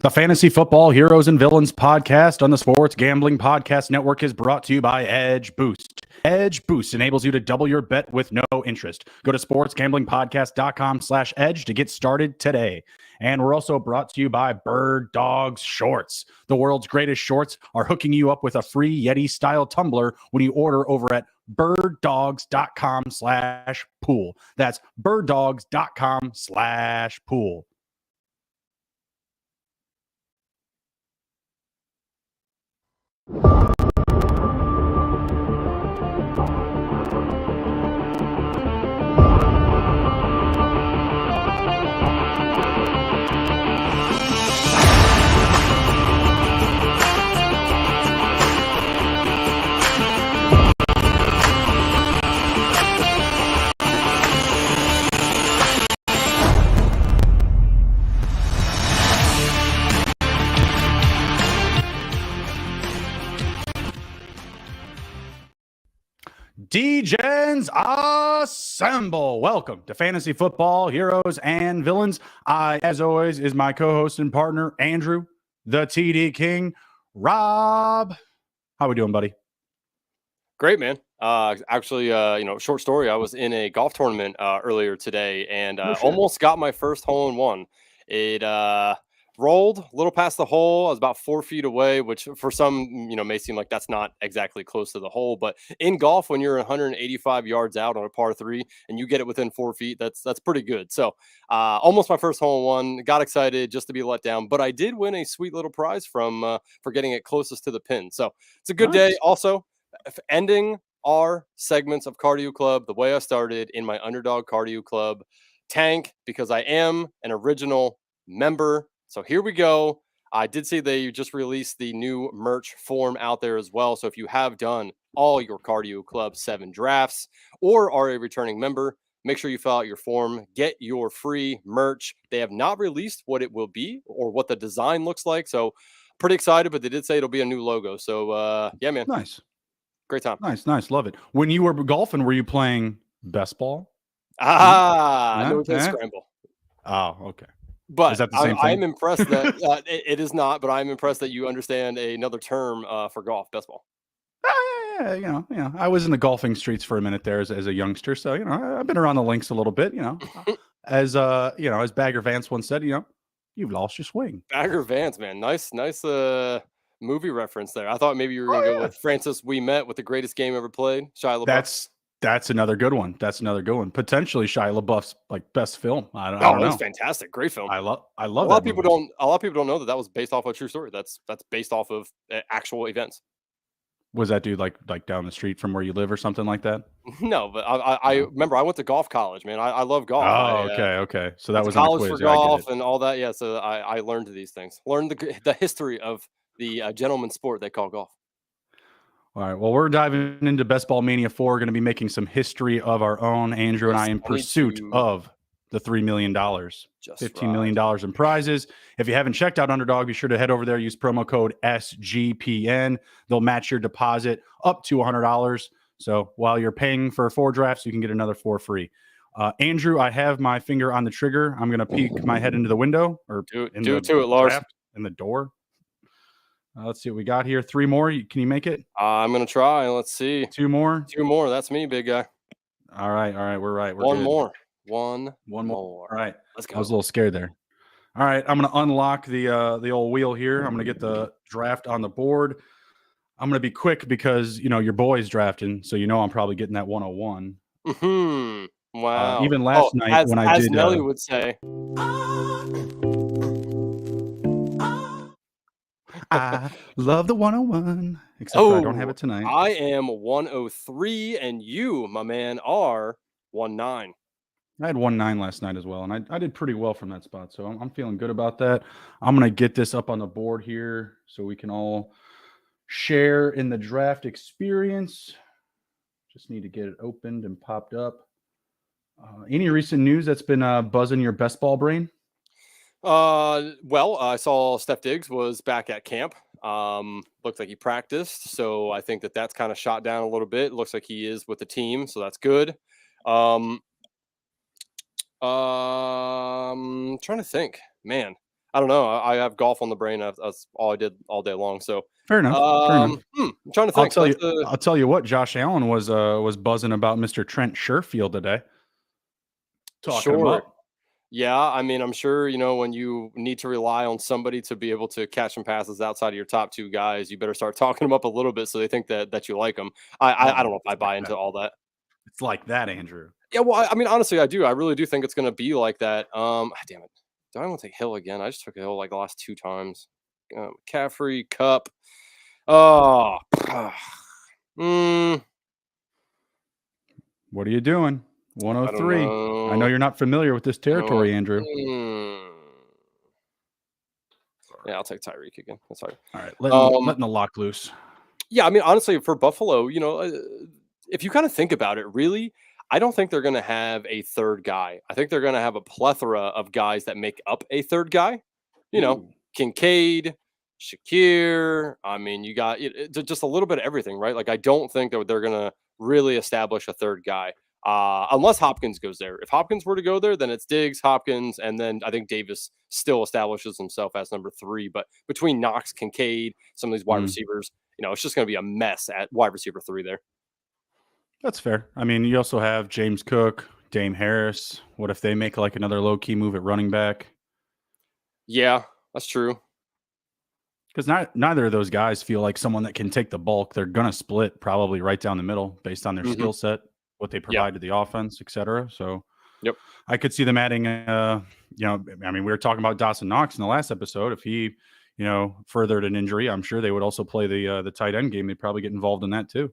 The Fantasy Football Heroes and Villains podcast on the Sports Gambling Podcast Network is brought to you by Edge Boost. Edge Boost enables you to double your bet with no interest. Go to sportsgamblingpodcast.com/edge to get started today. And we're also brought to you by Bird Dogs Shorts. The world's greatest shorts are hooking you up with a free Yeti-style tumbler when you order over at birddogs.com/pool. That's birddogs.com/pool. D-Gens assemble. Welcome to Fantasy Football Heroes and Villains. I, as always, is my co-host and partner, Andrew, the TD King. Rob, how we doing, buddy? Great, man. Actually, short story. I was in a golf tournament earlier today and almost got my first hole in one. It rolled a little past the hole. I was about 4 feet away, which for some, may seem like that's not exactly close to the hole. But in golf, when you're 185 yards out on a par 3 and you get it within 4 feet, that's pretty good. So almost my first hole in one. Got excited just to be let down. But I did win a sweet little prize for getting it closest to the pin. So it's a good day. Also, ending our segments of Cardio Club the way I started in my Underdog Cardio Club tank, because I am an original member. So here we go. I did see they just released the new merch form out there as well. So if you have done all your Cardio Club 7 drafts or are a returning member, make sure you fill out your form, get your free merch. They have not released what it will be or what the design looks like. So pretty excited, but they did say it'll be a new logo. So yeah, man. Nice. Great time. Nice. Love it. When you were golfing, were you playing best ball? No, it's scramble. Oh, okay. But is that the same thing? I'm impressed that it is not, but I'm impressed that you understand another term for golf, best ball. Yeah, I was in the golfing streets for a minute there as a youngster. So, I've been around the links a little bit, as Bagger Vance once said, you've lost your swing. Bagger Vance, man. Nice movie reference there. I thought maybe you were going to go with Francis We Met with the greatest game ever played, Shia LaBeouf. That's another good one. Potentially Shia LaBeouf's best film. I don't know. It's fantastic. Great film. I love a lot of people don't know that was based off of a true story. That's based off of actual events. Was that dude like down the street from where you live or something like that? No, but I remember I went to golf college, man. I love golf. Oh, okay. So that was college for golf and all that. Yeah, so I learned these things. Learned the history of the gentleman's sport they call golf. All right. Well, we're diving into Best Ball Mania 4. We're going to be making some history of our own. Andrew and I in pursuit of the $3 million, $15 million in prizes. If you haven't checked out Underdog, be sure to head over there. Use promo code SGPN. They'll match your deposit up to $100. So while you're paying for 4 drafts, you can get another 4 free. Andrew, I have my finger on the trigger. I'm going to peek my head into the window or do it to it, Lars. In the door. Let's see what we got here. 3 more. Can you make it? I'm going to try. Let's see. 2 more. 2 more. That's me, big guy. All right. We're right. We're One good. more. One more. All right. Let's go. I was a little scared there. All right. I'm going to unlock the old wheel here. I'm going to get the draft on the board. I'm going to be quick because, your boy's drafting. So, I'm probably getting that 101. Mm-hmm. Wow. Even last night when I did. As Nelly would say. I love the 101, except for I don't have it tonight. I am 103, and you, my man, are 19. I had 19 last night as well, and I did pretty well from that spot, so I'm feeling good about that. I'm going to get this up on the board here so we can all share in the draft experience. Just need to get it opened and popped up. Any recent news that's been buzzing your best ball brain? Well, I saw Steph Diggs was back at camp. Looked like he practiced, so I think that's kind of shot down a little bit. Looks like he is with the team, so that's good. Trying to think, man. I don't know. I have golf on the brain. That's all I did all day long. So Fair enough. Fair enough. I'm trying to I'll think. tell you. I'll tell you what. Josh Allen was buzzing about Mr. Trent Sherfield today. Talking him Sure. up. Yeah, I mean, I'm sure, when you need to rely on somebody to be able to catch some passes outside of your top two guys, you better start talking them up a little bit so they think that you like them. I don't know if I It's like buy that. into all that. It's like that, Andrew. Yeah, well, I mean, honestly, I do. I really do think it's going to be like that. Damn it. Do I want to take Hill again? I just took a Hill like the last 2 times. McCaffrey, Cup. Oh. What are you doing? I don't 103. know. I know you're not familiar with this territory, Andrew. Yeah, I'll take Tyreek again. That's all right. All right, letting the lock loose. Yeah, I mean, honestly, for Buffalo, if you kind of think about it, really, I don't think they're going to have a third guy. I think they're going to have a plethora of guys that make up a third guy. Kincaid, Shakir. I mean, you got just a little bit of everything, right? Like, I don't think that they're going to really establish a third guy unless Hopkins goes there. If Hopkins were to go there, then it's Diggs, Hopkins, and then I think Davis still establishes himself as number 3. But between Knox, Kincaid, some of these wide receivers, it's just going to be a mess at wide receiver 3 there. That's fair. I mean, you also have James Cook, Dame Harris. What if they make like another low key move at running back? Yeah, that's true. Because neither of those guys feel like someone that can take the bulk. They're going to split probably right down the middle based on their skill set, what they provide to the offense, etc. So I could see them adding, I mean, we were talking about Dawson Knox in the last episode. If he, furthered an injury, I'm sure they would also play the tight end game. They'd probably get involved in that too.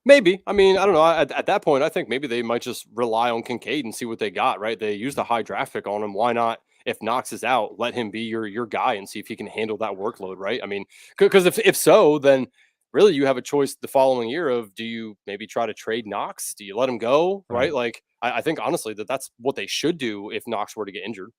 Maybe. I mean, I don't know. At that point, I think maybe they might just rely on Kincaid and see what they got, right? They used a high draft pick on him. Why not, if Knox is out, let him be your guy and see if he can handle that workload, right? I mean, because if so, then really you have a choice the following year of, do you maybe try to trade Knox? Do you let him go, right? Like, I think honestly that's what they should do if Knox were to get injured.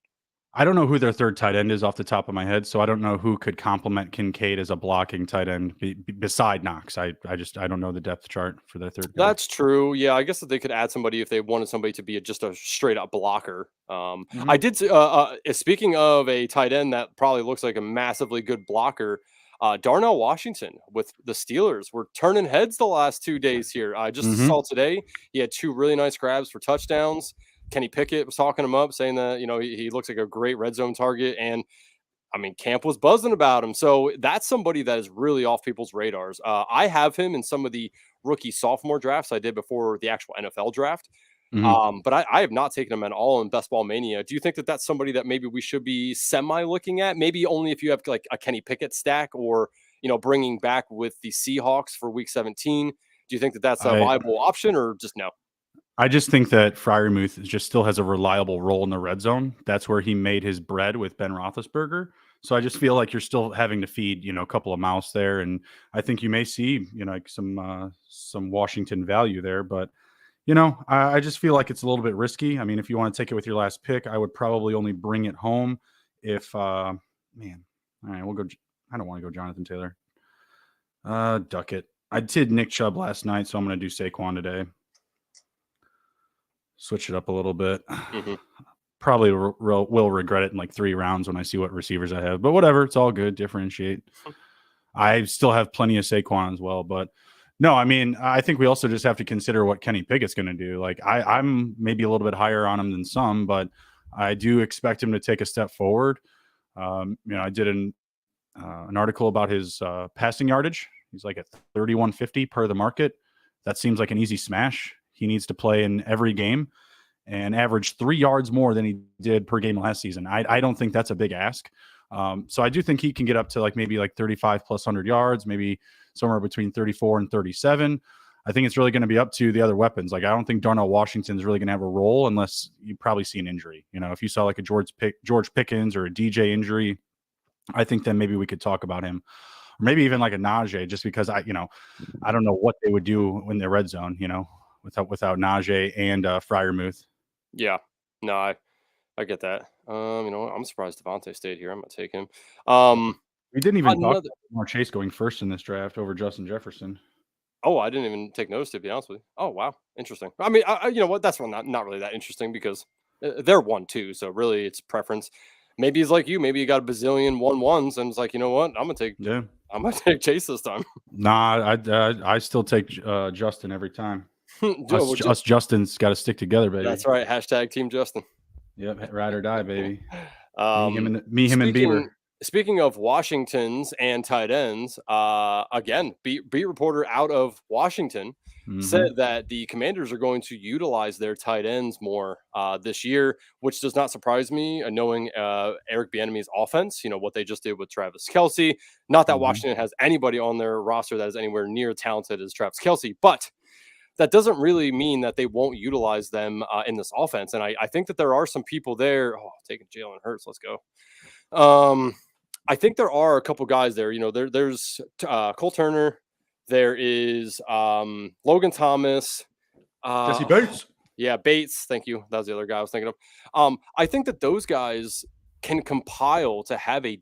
I don't know who their third tight end is off the top of my head, so I don't know who could complement Kincaid as a blocking tight end beside Knox. I don't know the depth chart for their third guy. That's true. Yeah, I guess that they could add somebody if they wanted somebody to be just a straight up blocker. I did. Speaking of a tight end that probably looks like a massively good blocker, Darnell Washington with the Steelers. We're turning heads the last 2 days here. I just saw today he had 2 really nice grabs for touchdowns. Kenny Pickett was talking him up, saying that, he looks like a great red zone target. And I mean, Camp was buzzing about him. So that's somebody that is really off people's radars. I have him in some of the rookie sophomore drafts I did before the actual NFL draft. But I have not taken him at all in Best Ball Mania. Do you think that that's somebody that maybe we should be semi looking at? Maybe only if you have like a Kenny Pickett stack, or, bringing back with the Seahawks for week 17. Do you think that that's a viable option, or just no? I just think that Freiermuth just still has a reliable role in the red zone. That's where he made his bread with Ben Roethlisberger. So I just feel like you're still having to feed, a couple of mouths there. And I think you may see, like some Washington value there. But, I just feel like it's a little bit risky. I mean, if you want to take it with your last pick, I would probably only bring it home if, all right, we'll go. I don't want to go Jonathan Taylor. Duck it. I did Nick Chubb last night, so I'm going to do Saquon today. Switch it up a little bit. Probably will regret it in like 3 rounds when I see what receivers I have, but whatever. It's all good. Differentiate. I still have plenty of Saquon as well, but no, I mean, I think we also just have to consider what Kenny Pickett's going to do. Like I'm maybe a little bit higher on him than some, but I do expect him to take a step forward. I did an article about his passing yardage. He's like at 3,150 per the market. That seems like an easy smash. He needs to play in every game and average 3 yards more than he did per game last season. I don't think that's a big ask. So I do think he can get up to maybe 35 plus 100 yards, maybe somewhere between 34 and 37. I think it's really going to be up to the other weapons. I don't think Darnell Washington is really going to have a role unless you probably see an injury. If you saw like a George Pickens or a DJ injury, I think then maybe we could talk about him. Or maybe even like a Najee, just because I don't know what they would do in their red zone, without Najee and Freiermuth. Yeah, no, I get that. I'm surprised Devontae stayed here. I'm gonna take him. We didn't even talk about Jamar Chase going first in this draft over Justin Jefferson. Oh, I didn't even take notice, to be honest with you. Oh, wow, interesting. I mean, you know what? That's not really that interesting because they're 1-2, so really it's preference. maybe he's like you. Maybe he got a bazillion 1-1s and it's like, you know what? I'm gonna take Chase this time. Nah, I still take Justin every time. Us Justin's got to stick together, baby. That's right. Hashtag Team Justin. Yep, ride or die, baby. Me, him, and Bieber. Speaking of Washingtons and tight ends, again, beat reporter out of Washington said that the Commanders are going to utilize their tight ends more this year, which does not surprise me, knowing Eric Bieniemy's offense. You know what they just did with Travis Kelce. Not that Washington has anybody on their roster that is anywhere near talented as Travis Kelce, but that doesn't really mean that they won't utilize them in this offense. And I think that there are some people there. Oh, taking Jalen Hurts. Let's go. I think there are a couple guys there. You know, there's Cole Turner. There is Logan Thomas. Jesse Bates. Yeah, Bates. Thank you. That was the other guy I was thinking of. I think that those guys can compile to have a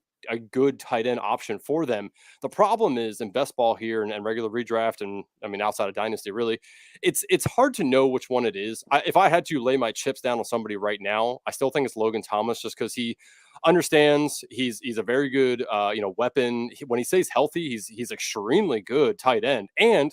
good tight end option for them. The problem is in best ball here and regular redraft, and I mean outside of dynasty, really, it's hard to know which one it is. If I had to lay my chips down on somebody right now, I still think it's Logan Thomas, just because he understands he's a very good weapon. When he stays healthy, he's extremely good tight end, and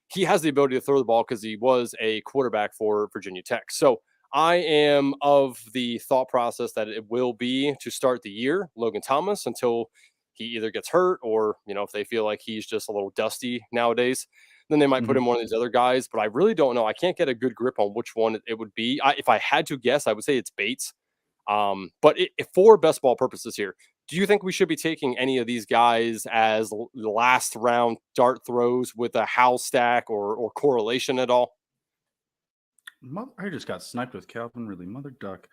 he has the ability to throw the ball because he was a quarterback for Virginia Tech. So I am of the thought process that it will be to start the year, Logan Thomas, until he either gets hurt or, if they feel like he's just a little dusty nowadays, then they might put him one of these other guys. But I really don't know. I can't get a good grip on which one it would be. If I had to guess, I would say it's Bates. But for best ball purposes here, do you think we should be taking any of these guys as last round dart throws with a house stack or correlation at all? I just got sniped with Calvin Ridley, mother duck.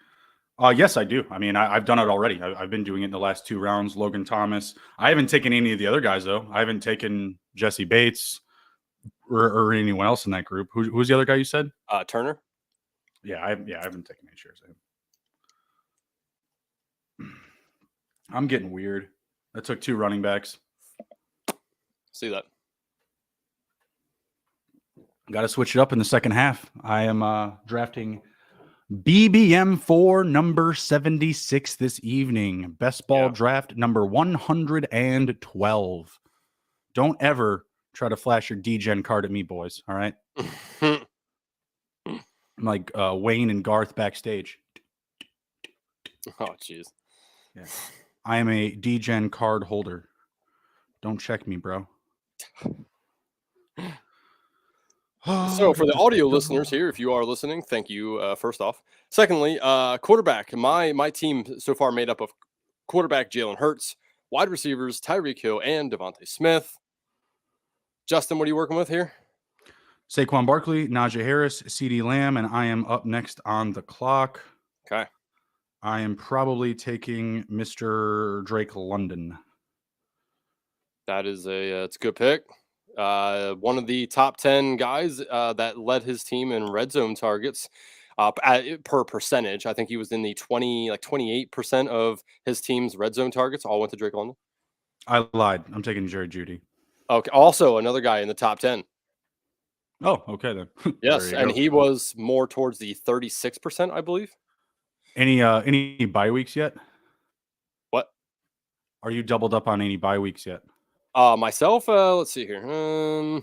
Yes, I do. I mean, I've done it already. I've been doing it in the last 2 rounds. Logan Thomas. I haven't taken any of the other guys though. I haven't taken Jesse Bates or anyone else in that group. Who's the other guy you said? Turner. Yeah, I haven't taken any shares of him. I'm getting weird. I took 2 running backs. See that. Got to switch it up in the second half. I am drafting BBM4 number 76 this evening. Best ball draft number 112. Don't ever try to flash your DGen card at me, boys. All right. I'm like Wayne and Garth backstage. Oh, jeez. Yeah. I am a DGen card holder. Don't check me, bro. So for the audio listeners here, if you are listening, thank you, first off. Secondly, quarterback. My team so far made up of quarterback Jalen Hurts, wide receivers Tyreek Hill and Devontae Smith. Justin, what are you working with here? Saquon Barkley, Najee Harris, CeeDee Lamb, and I am up next on the clock. Okay. I am probably taking Mr. Drake London. That is it's a good pick. One of the top 10 guys that led his team in red zone targets per percentage. I think he was in the 28% of his team's red zone targets all went to Drake London. I lied. I'm taking Jerry Jeudy. Okay. Also, another guy in the top 10. Oh, okay then. Yes, and he was more towards the 36%, I believe. Any bye weeks yet? What? Are you doubled up on any bye weeks yet? Myself, let's see here.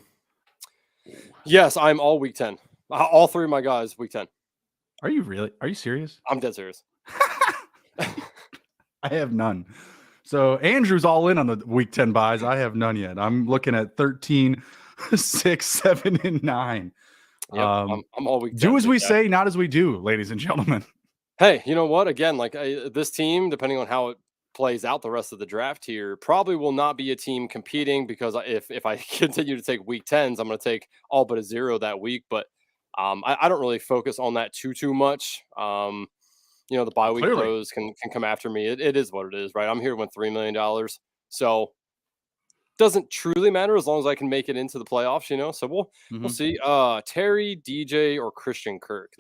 Yes, I'm all week 10. All 3 of my guys week 10. Are you really? Are you serious? I'm dead serious. I have none. So Andrew's all in on the week 10 buys. I have none yet. I'm looking at 13, 6, 7, and 9. Yep, I'm all week 10. Do as we say, not as we do, ladies and gentlemen. Hey, you know what? Again, this team, depending on how it plays out the rest of the draft here, probably will not be a team competing, because if I continue to take week 10s, I'm going to take all but a 0 that week. But I don't really focus on that too much. The bye week throws can come after me. It is what it is, right? I'm here to win $3 million. So doesn't truly matter as long as I can make it into the playoffs, So we'll see. Terry, DJ, or Christian Kirk.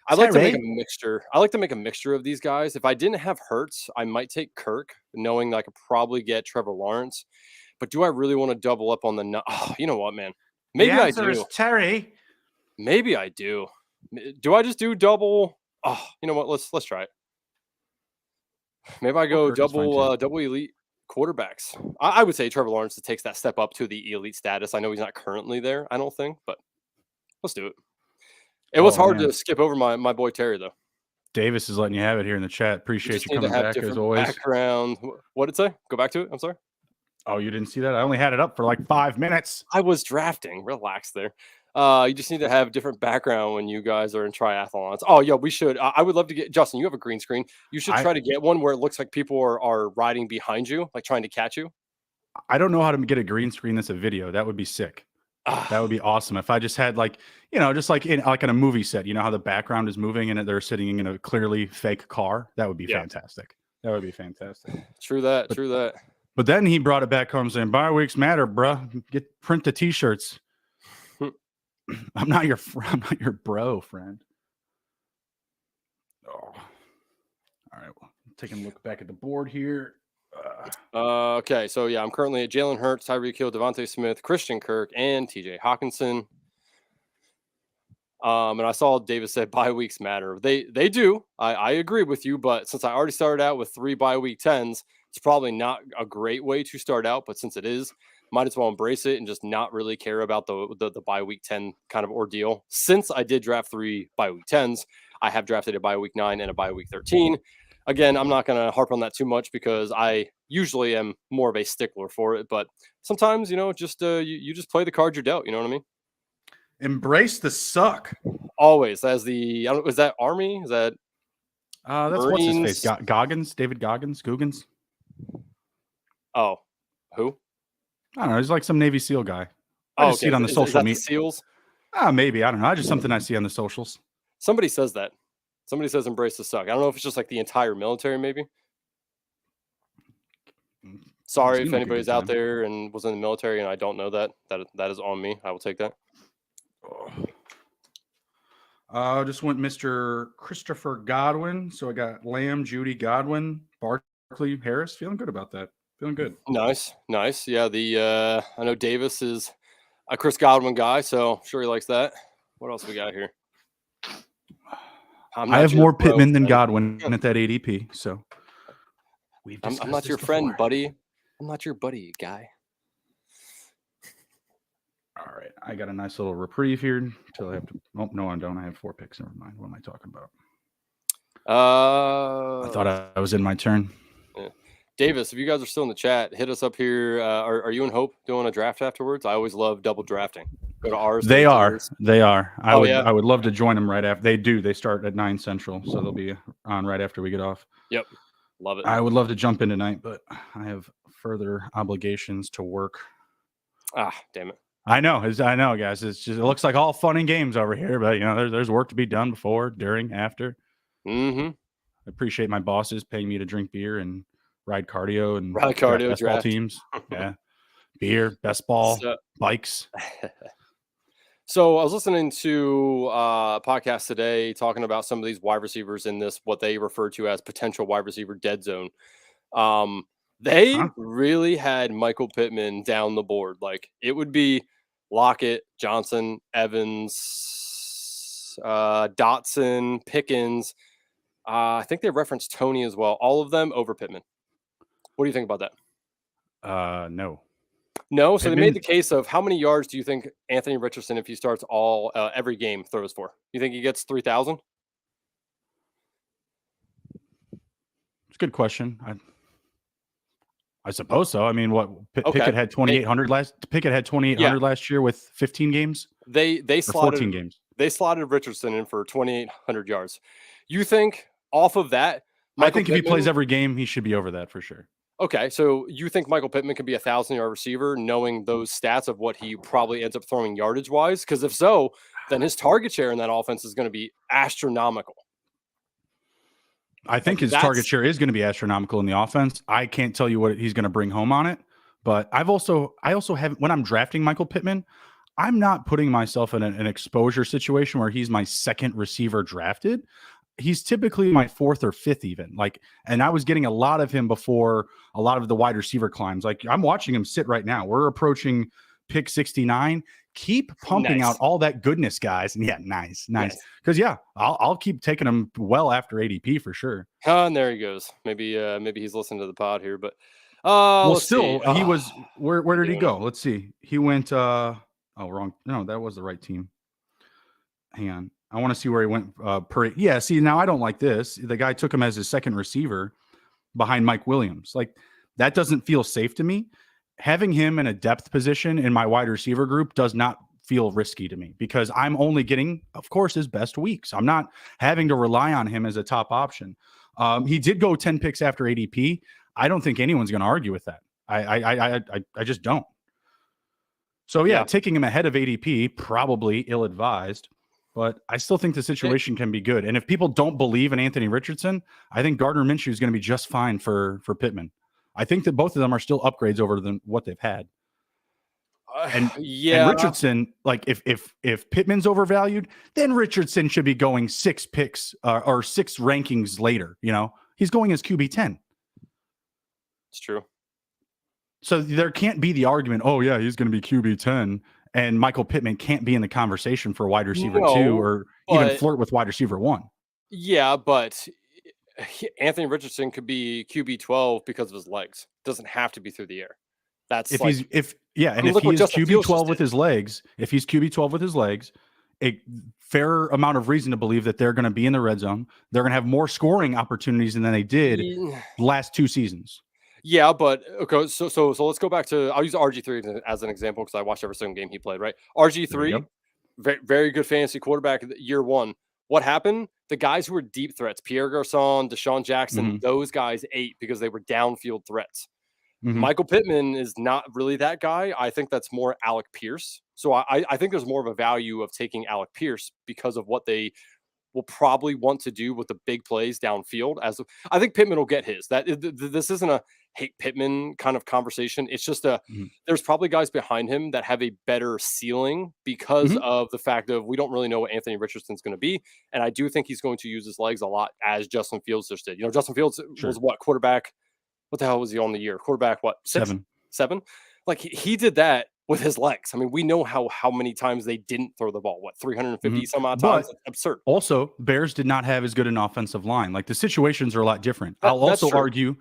I like to make a mixture. I like to make a mixture of these guys. If I didn't have Hurts, I might take Kirk, knowing that I could probably get Trevor Lawrence. But do I really want to double up on the? Oh, you know what, man? Maybe I do. Is Terry. Maybe I do. Do I just do double? Oh, you know what? Let's try it. Maybe I go Kirk is fine, too. double elite quarterbacks. I would say Trevor Lawrence takes that step up to the elite status. I know he's not currently there, I don't think, but let's do it. It was hard to skip over my boy Terry, though. Davis is letting you have it here in the chat. Appreciate you coming back as always. Background. What did it say? Go back to it. I'm sorry. Oh, you didn't see that? I only had it up for like 5 minutes. I was drafting. Relax there. You just need to have different background when you guys are in triathlons. Oh, yeah, we should. I would love to get Justin. You have a green screen. You should try to get one where it looks like people are riding behind you, like trying to catch you. I don't know how to get a green screen that's a video. That would be sick. That would be awesome if I just had like, just like in a movie set, how the background is moving and they're sitting in a clearly fake car. That would be fantastic. That would be fantastic. True that. True that. But then he brought it back home saying, bye weeks matter, bruh. Print the t-shirts. I'm not your bro, friend. Oh. All right. Well, taking a look back at the board here. Okay, so yeah, I'm currently at Jalen Hurts, Tyreek Hill, Devontae Smith, Christian Kirk, and TJ Hawkinson. And I saw Davis said bye weeks matter. They do. I agree with you, but since I already started out with 3 bye week 10s, it's probably not a great way to start out. But since it is, might as well embrace it and just not really care about the bye week 10 kind of ordeal. Since I did draft 3 bye week 10s, I have drafted a bye week 9 and a bye week 13. Again, I'm not going to harp on that too much because I usually am more of a stickler for it. But sometimes, just you just play the cards you're dealt. You know what I mean? Embrace the suck. Always. Is that Army? Is that that's Marines? What's his face? Goggins? David Goggins? Oh, who? I don't know. He's like some Navy SEAL guy. I just see it on the social media. SEALs? Maybe. I don't know. Just something I see on the socials. Somebody says that. Somebody says embrace the suck. I don't know if it's just like the entire military, maybe. Sorry if anybody's out there and was in the military and I don't know that. That is on me. I will take that. Just went Mr. Christopher Godwin. So I got Lamb, Judy, Godwin, Barkley, Harris. Feeling good about that. Feeling good. Nice. Yeah, I know Davis is a Chris Godwin guy, so I'm sure he likes that. What else we got here? I have more Pittman than Godwin at that ADP, so I'm not your friend, buddy. I'm not your buddy, guy. All right, I got a nice little reprieve here until I have to. Oh no, I don't. I have 4 picks. Never mind. What am I talking about? I thought I was in my turn. Yeah. Davis, if you guys are still in the chat, hit us up here. Are you and Hope doing a draft afterwards? I always love double drafting. Go to ours. They are. I would love to join them right after. They do. They start at 9 Central, so they'll be on right after we get off. Yep. Love it. I would love to jump in tonight, but I have further obligations to work. Damn it. I know, guys. It looks like all fun and games over here, but there's work to be done before, during, after. Mm-hmm. I appreciate my bosses paying me to drink beer and ride cardio and best ball teams. Yeah, beer, best ball, bikes. So I was listening to a podcast today talking about some of these wide receivers in this what they refer to as potential wide receiver dead zone. They really had Michael Pittman down the board. Like it would be Lockett, Johnson, Evans, Dotson, Pickens. I think they referenced Tony as well. All of them over Pittman. What do you think about that? No. No, so Pittman, they made the case of how many yards do you think Anthony Richardson, if he starts every game, throws for? You think he gets 3,000? It's a good question. I suppose so. I mean, what Pickett had 2,800 last year with 15 games. They slotted 14 games. They slotted Richardson in for 2,800 yards. You think off of that? I think if he plays every game, he should be over that for sure. Okay, so you think Michael Pittman could be a 1,000-yard receiver, knowing those stats of what he probably ends up throwing yardage-wise? Because if so, then his target share in that offense is going to be astronomical. I think his target share is going to be astronomical in the offense. I can't tell you what he's going to bring home on it, but I also have, when I'm drafting Michael Pittman, I'm not putting myself in an exposure situation where he's my second receiver drafted. He's typically my 4th or 5th even. And I was getting a lot of him before a lot of the wide receiver climbs. Like I'm watching him sit right now. We're approaching pick 69. Keep pumping out all that goodness, guys. And yeah, nice. Because I'll keep taking him well after ADP for sure. And there he goes. Maybe he's listening to the pod here, but he was where did he go? Let's see. He went wrong. No, that was the right team. Hang on. I want to see where he went see, now I don't like this. The guy took him as his second receiver behind Mike Williams. Like, that doesn't feel safe to me. Having him in a depth position in my wide receiver group does not feel risky to me because I'm only getting, of course, his best weeks. I'm not having to rely on him as a top option. He did go 10 picks after ADP. I don't think anyone's going to argue with that. I just don't. So taking him ahead of ADP, probably ill-advised, but I still think the situation can be good. And if people don't believe in Anthony Richardson, I think Gardner Minshew is going to be just fine for Pittman. I think that both of them are still upgrades over than what they've had. And Richardson, like if Pittman's overvalued, then Richardson should be going 6 picks or 6 rankings later. He's going as QB 10. It's true. So there can't be the argument, oh yeah, he's going to be QB 10, and Michael Pittman can't be in the conversation for wide receiver 2 or even flirt with wide receiver 1. Yeah, but Anthony Richardson could be QB 12 because of his legs. Doesn't have to be through the air. That's if he's QB 12 with his legs, a fair amount of reason to believe that they're going to be in the red zone. They're going to have more scoring opportunities than they did last 2 seasons. Yeah, but okay, so let's go back to, I'll use RG3 as an example because I watched every single game he played, right? RG3, very, very good fantasy quarterback year 1. What happened? The guys who were deep threats, Pierre Garçon, Deshaun Jackson, those guys ate because they were downfield threats. Michael Pittman is not really that guy. I think that's more Alec Pierce. So I think there's more of a value of taking Alec Pierce because of what they will probably want to do with the big plays downfield. I think Pittman will get his. This isn't a hate Pittman kind of conversation. It's just there's probably guys behind him that have a better ceiling because of the fact of we don't really know what Anthony Richardson's going to be. And I do think he's going to use his legs a lot as Justin Fields just did. Justin Fields was what quarterback? What the hell was he on the year? Quarterback, what? 7? Like he did that with his legs. I mean, we know how many times they didn't throw the ball. What, 350 some odd times? That's absurd. Also, Bears did not have as good an offensive line. Like the situations are a lot different. I'll also argue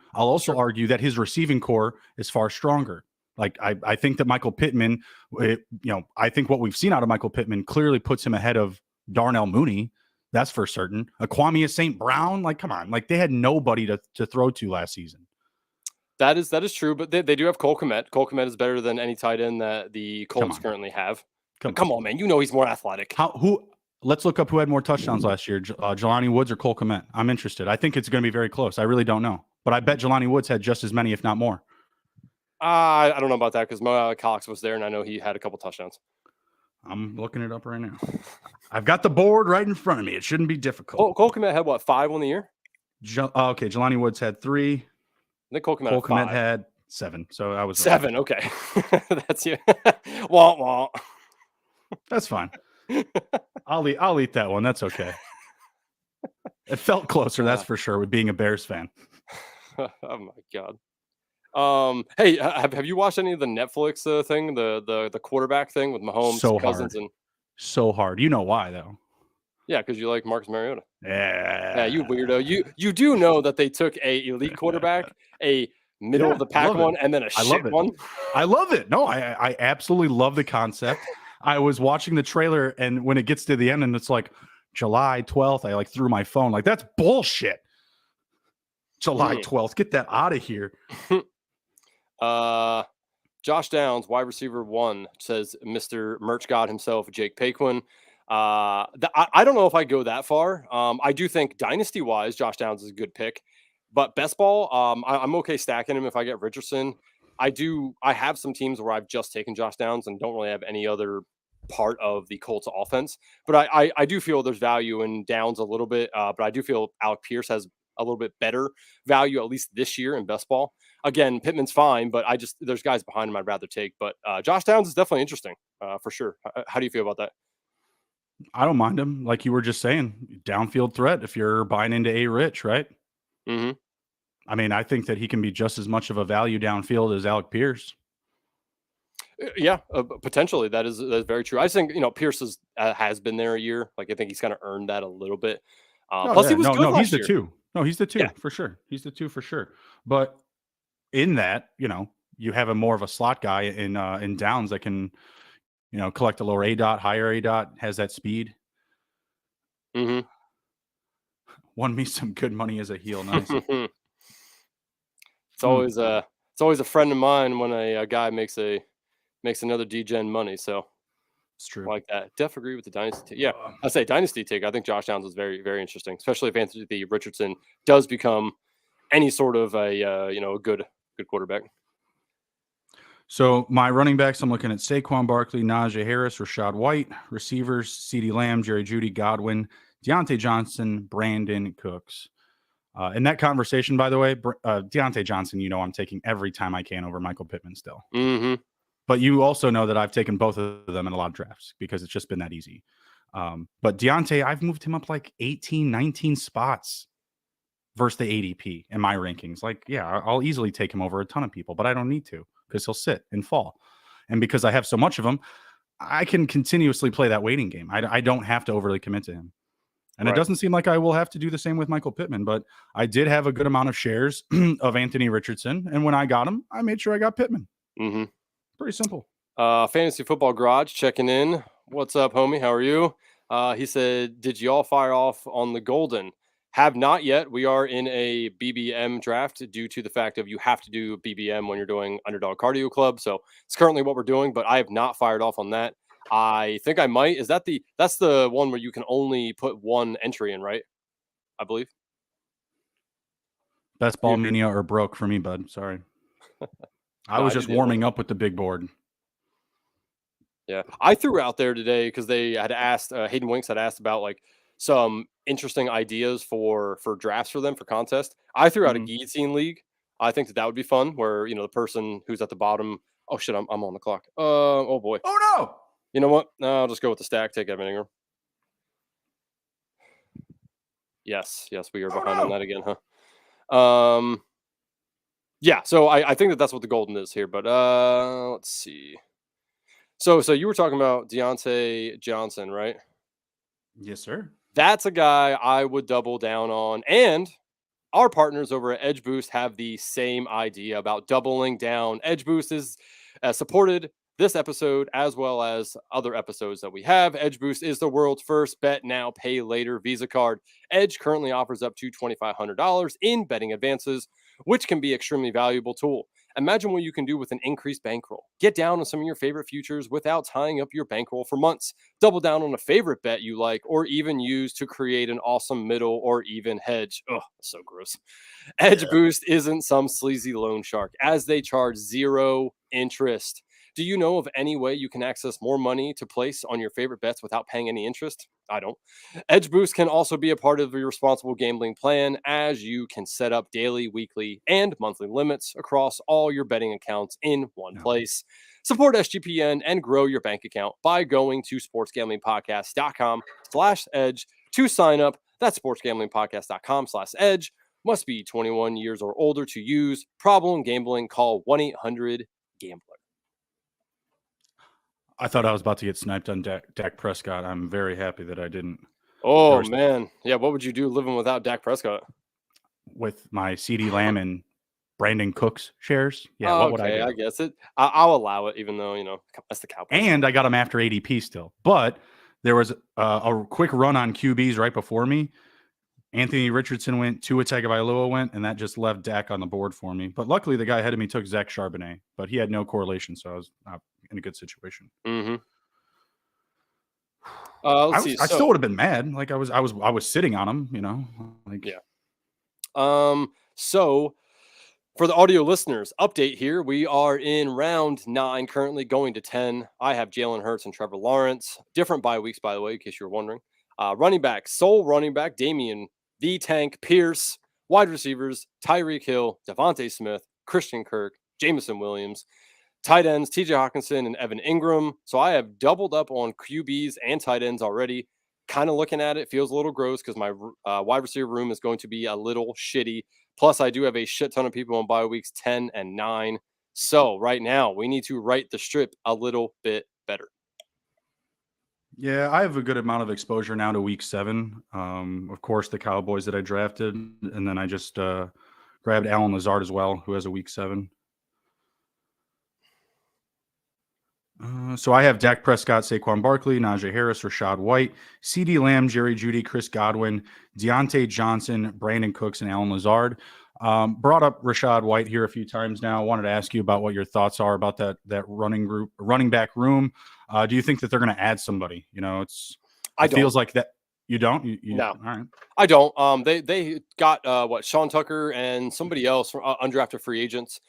that his receiving core is far stronger. Like I think that Michael Pittman, I think what we've seen out of Michael Pittman clearly puts him ahead of Darnell Mooney. That's for certain. Kwame St. Brown, like, come on. Like they had nobody to throw to last season. That is true, but they do have Cole Kmet. Cole Kmet is better than any tight end that the Colts currently have. Come on, man. He's more athletic. Let's look up who had more touchdowns last year, Jelani Woods or Cole Kmet. I'm interested. I think it's going to be very close. I really don't know. But I bet Jelani Woods had just as many, if not more. I don't know about that because Mo Cox was there, and I know he had a couple touchdowns. I'm looking it up right now. I've got the board right in front of me. It shouldn't be difficult. Cole Kmet had, what, 5 on the year? Okay, Jelani Woods had 3. I think Cole Kmet had 7, so I was 7. Right. Okay, that's you. Wah. That's fine. I'll eat that one. That's okay. It felt closer, that's for sure, with being a Bears fan. Oh my god. Hey, have you watched any of the Netflix thing, the quarterback thing with Mahomes, Cousins, so hard? You know why though? Yeah, because you like Marcus Mariota. Yeah, you weirdo. You do know that they took a elite quarterback, a middle of the pack one, and then a shit one. I love it. No, I absolutely love the concept. I was watching the trailer, and when it gets to the end, and it's like July 12th, I like threw my phone. Like, that's bullshit. July 12th, get that out of here. Josh Downs, wide receiver 1, says Mr. Merch God himself, Jake Paquin. I don't know if I go that far. I do think dynasty wise, Josh Downs is a good pick, but best ball, I'm okay stacking him if I get Richardson. I have some teams where I've just taken Josh Downs and don't really have any other part of the Colts offense, but I do feel there's value in Downs a little bit. But I do feel Alec Pierce has a little bit better value, at least this year in best ball. Again, Pittman's fine, but there's guys behind him I'd rather take, but Josh Downs is definitely interesting for sure. How do you feel about that? I don't mind him. Like you were just saying, downfield threat if you're buying into A Rich, right? I mean, I think that he can be just as much of a value downfield as Alec Pierce. Yeah, potentially that's very true. I think Pierce has been there a year. Like I think he's kind of earned that a little bit. Oh Plus, yeah, he was good he's last the year. two. No, he's the two Yeah. for sure. He's the two for sure. But in that, you have a more of a slot guy in Downs that can, collect a lower A dot, higher A dot, has that speed. Mm-hmm. Won me some good money as a heel. Nice. It's always a friend of mine when a guy makes another DGen money. So It's true. like that. Def agree with the dynasty. Yeah, I say dynasty take. I think Josh Downs is very, very interesting, especially if Anthony Richardson does become any sort of a good quarterback. So my running backs, I'm looking at Saquon Barkley, Najee Harris, Rashad White. Receivers, CeeDee Lamb, Jerry Jeudy, Godwin, Deontay Johnson, Brandon Cooks. In that conversation, by the way, Deontay Johnson, I'm taking every time I can over Michael Pittman still. Mm-hmm. But you also know that I've taken both of them in a lot of drafts because it's just been that easy. But Deontay, I've moved him up like 18, 19 spots versus the ADP in my rankings. Like, yeah, I'll easily take him over a ton of people, but I don't need to because he'll sit and fall. And because I have so much of him, I can continuously play that waiting game. I don't have to overly commit to him. And It doesn't seem like I will have to do the same with Michael Pittman, but I did have a good amount of shares of Anthony Richardson. And when I got him, I made sure I got Pittman. Mm-hmm. Pretty simple. Fantasy Football Garage checking in. What's up, homie? How are you? He said, did you all fire off on the Golden? Have not yet. We are in a BBM draft due to the fact of you have to do BBM when you're doing Underdog Cardio Club. So it's currently what we're doing, but I have not fired off on that. I think I might. That's the one where you can only put one entry in, right? I believe. Best ball mania or broke for me, bud. Sorry. I was just warming up with the big board. Yeah, I threw out there today because they had asked Hayden Winks had asked about like some interesting ideas for drafts for them for contest. I threw out a guillotine league. I think that would be fun. Where the person who's at the bottom. Oh shit, I'm on the clock. Oh boy. Oh no. You know what? No, I'll just go with the stack. Take Evan Ingram. Yes, we are behind on that again, huh? Yeah. So I think that's what the golden is here. But let's see. So you were talking about Deontay Johnson, right? Yes, sir. That's a guy I would double down on. And our partners over at Edge Boost have the same idea about doubling down. Edge Boost is supported this episode as well as other episodes that we have. Edge Boost is the world's first bet now, pay later Visa card. Edge currently offers up to $2,500 in betting advances, which can be an extremely valuable tool. Imagine what you can do with an increased bankroll. Get down on some of your favorite futures without tying up your bankroll for months. Double down on a favorite bet you like, or even use to create an awesome middle or even hedge. Oh, so gross. Edge Boost isn't some sleazy loan shark, as they charge 0 interest. Do you know of any way you can access more money to place on your favorite bets without paying any interest? I don't. Edge Boost can also be a part of your responsible gambling plan, as you can set up daily, weekly, and monthly limits across all your betting accounts in one place. Support SGPN and grow your bank account by going to sportsgamblingpodcast.com/edge to sign up. That's sportsgamblingpodcast.com/edge. Must be 21 years or older to use. Problem gambling, call 1-800-GAMBLER. I thought I was about to get sniped on Dak Prescott. I'm very happy that I didn't. Oh, man. Yeah, what would you do living without Dak Prescott? With my CeeDee Lamb and Brandon Cooks shares. Yeah, what would I do? I guess it. I'll allow it, even though, that's the Cowboys. And I got him after ADP still. But there was a quick run on QBs right before me. Anthony Richardson went, Tua Tagovailoa went, and that just left Dak on the board for me. But luckily, the guy ahead of me took Zach Charbonnet, but he had no correlation, so I was in a good situation. Mm-hmm. I still would have been mad. Like I was sitting on him, Like yeah. So for the audio listeners, update here. We are in round 9, currently going to 10. I have Jalen Hurts and Trevor Lawrence. Different bye weeks, by the way, in case you're wondering. Running back, sole running back, Damian the Tank Pierce. Wide receivers, Tyreek Hill, Devontae Smith, Christian Kirk, Jameson Williams. Tight ends, TJ Hawkinson and Evan Ingram. So I have doubled up on QBs and tight ends already. Kind of looking at it, feels a little gross because my wide receiver room is going to be a little shitty. Plus, I do have a shit ton of people on bye weeks 10 and 9. So right now we need to right the strip a little bit better. Yeah, I have a good amount of exposure now to week 7. Of course, the Cowboys that I drafted, and then I just grabbed Allen Lazard as well, who has a week 7. So I have Dak Prescott, Saquon Barkley, Najee Harris, Rashad White, CeeDee Lamb, Jerry Jeudy, Chris Godwin, Deontay Johnson, Brandon Cooks, and Allen Lazard. Brought up Rashad White here a few times now. Wanted to ask you about what your thoughts are about that running back room. Do you think that they're going to add somebody? It feels like that. You don't? No. All right. I don't. They got Sean Tucker and somebody else from undrafted free agents.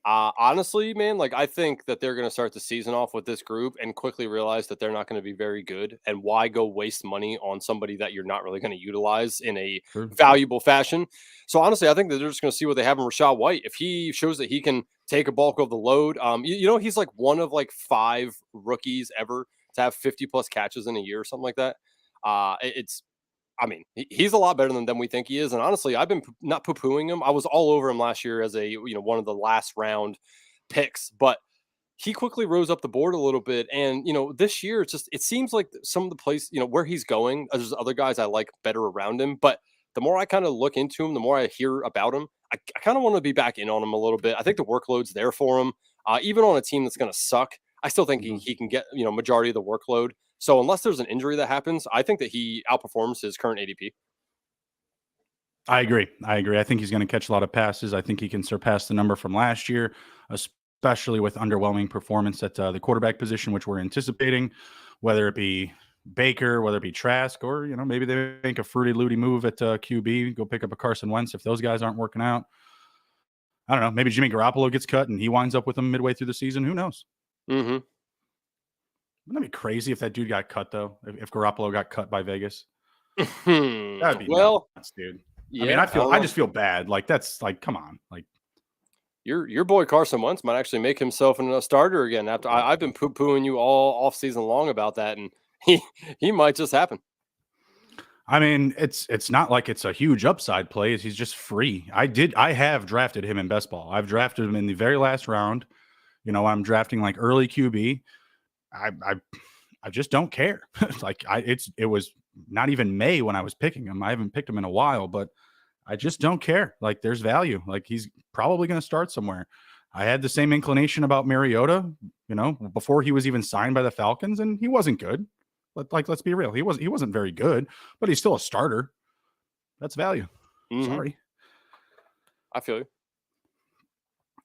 Honestly, man, like I think that they're going to start the season off with this group and quickly realize that they're not going to be very good. And why go waste money on somebody that you're not really going to utilize in a valuable fashion? So honestly, I think that they're just going to see what they have in Rashad White. If he shows that he can take a bulk of the load, he's like one of like 5 rookies ever to have 50+ catches in a year or something like that. He's a lot better than we think he is. And honestly, I've been not poo-pooing him. I was all over him last year as one of the last round picks, but he quickly rose up the board a little bit. And, this year, it seems like some of the place, where he's going, there's other guys I like better around him. But the more I kind of look into him, the more I hear about him, I kind of want to be back in on him a little bit. I think the workload's there for him. Even on a team that's going to suck, I still think he can get, majority of the workload. So unless there's an injury that happens, I think that he outperforms his current ADP. I agree. I think he's going to catch a lot of passes. I think he can surpass the number from last year, especially with underwhelming performance at the quarterback position, which we're anticipating, whether it be Baker, whether it be Trask, or, maybe they make a fruity looty move at QB, go pick up a Carson Wentz if those guys aren't working out. I don't know. Maybe Jimmy Garoppolo gets cut and he winds up with them midway through the season. Who knows? Mm-hmm. Wouldn't that be crazy if that dude got cut, though? If Garoppolo got cut by Vegas? That'd be nuts, dude. Yeah, I just feel bad. Like, that's like, come on. Like, your boy Carson Wentz might actually make himself a starter again. After I've been poo-pooing you all off season long about that, and he might just happen. I mean, it's not like it's a huge upside play. He's just free. I have drafted him in best ball. I've drafted him in the very last round. I'm drafting like early QB. I just don't care. Like it was not even May when I was picking him. I haven't picked him in a while, but I just don't care. Like there's value. Like he's probably going to start somewhere. I had the same inclination about Mariota, before he was even signed by the Falcons, and he wasn't good. Let's be real. He wasn't very good, but he's still a starter. That's value. Mm-hmm. Sorry. I feel you.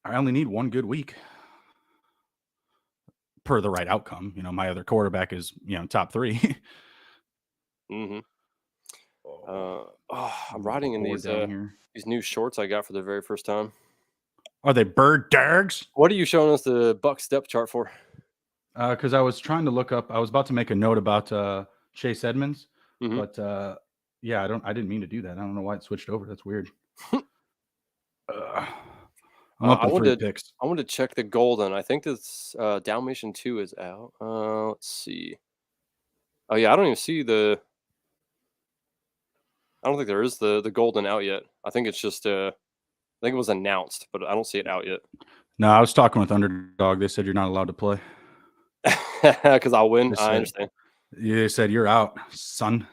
I only need one good week per the right outcome. My other quarterback is, top 3. Mm-hmm. I'm riding in these new shorts I got for the very first time. Are they bird dogs? What are you showing us the Buck step chart for? Because I was trying to look up. I was about to make a note about Chase Edmonds, but yeah, I didn't mean to do that. I don't know why it switched over. That's weird. I'm up to 3 picks. I wanted to check the golden. I think this Dalmatian 2 is out. Let's see. Oh yeah, I don't even see the. I don't think there is the golden out yet. I think it's just I think it was announced, but I don't see it out yet. No, I was talking with Underdog. They said you're not allowed to play. Because I'll win. I understand. They said you're out, son.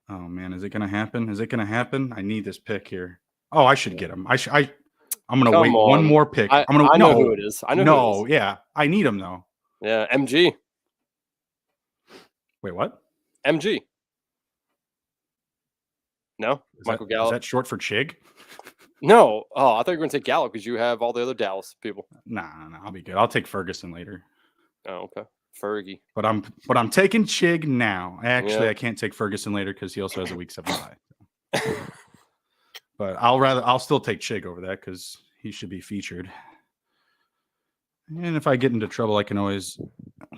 Oh man, is it gonna happen? I need this pick here. Oh, I should get him. I'm gonna wait one more pick. I know who it is. I know. No, who it is. Yeah, I need him though. Yeah, MG. Wait, what? MG. No, Michael Gallup. Is that short for Chig? No. Oh, I thought you were going to take Gallup because you have all the other Dallas people. Nah, I'll be good. I'll take Ferguson later. Oh, okay. Fergie. But I'm taking Chig now. Actually, I can't take Ferguson later because he also has a week 7 bye. But I'll still take Chig over that because he should be featured. And if I get into trouble, I can always.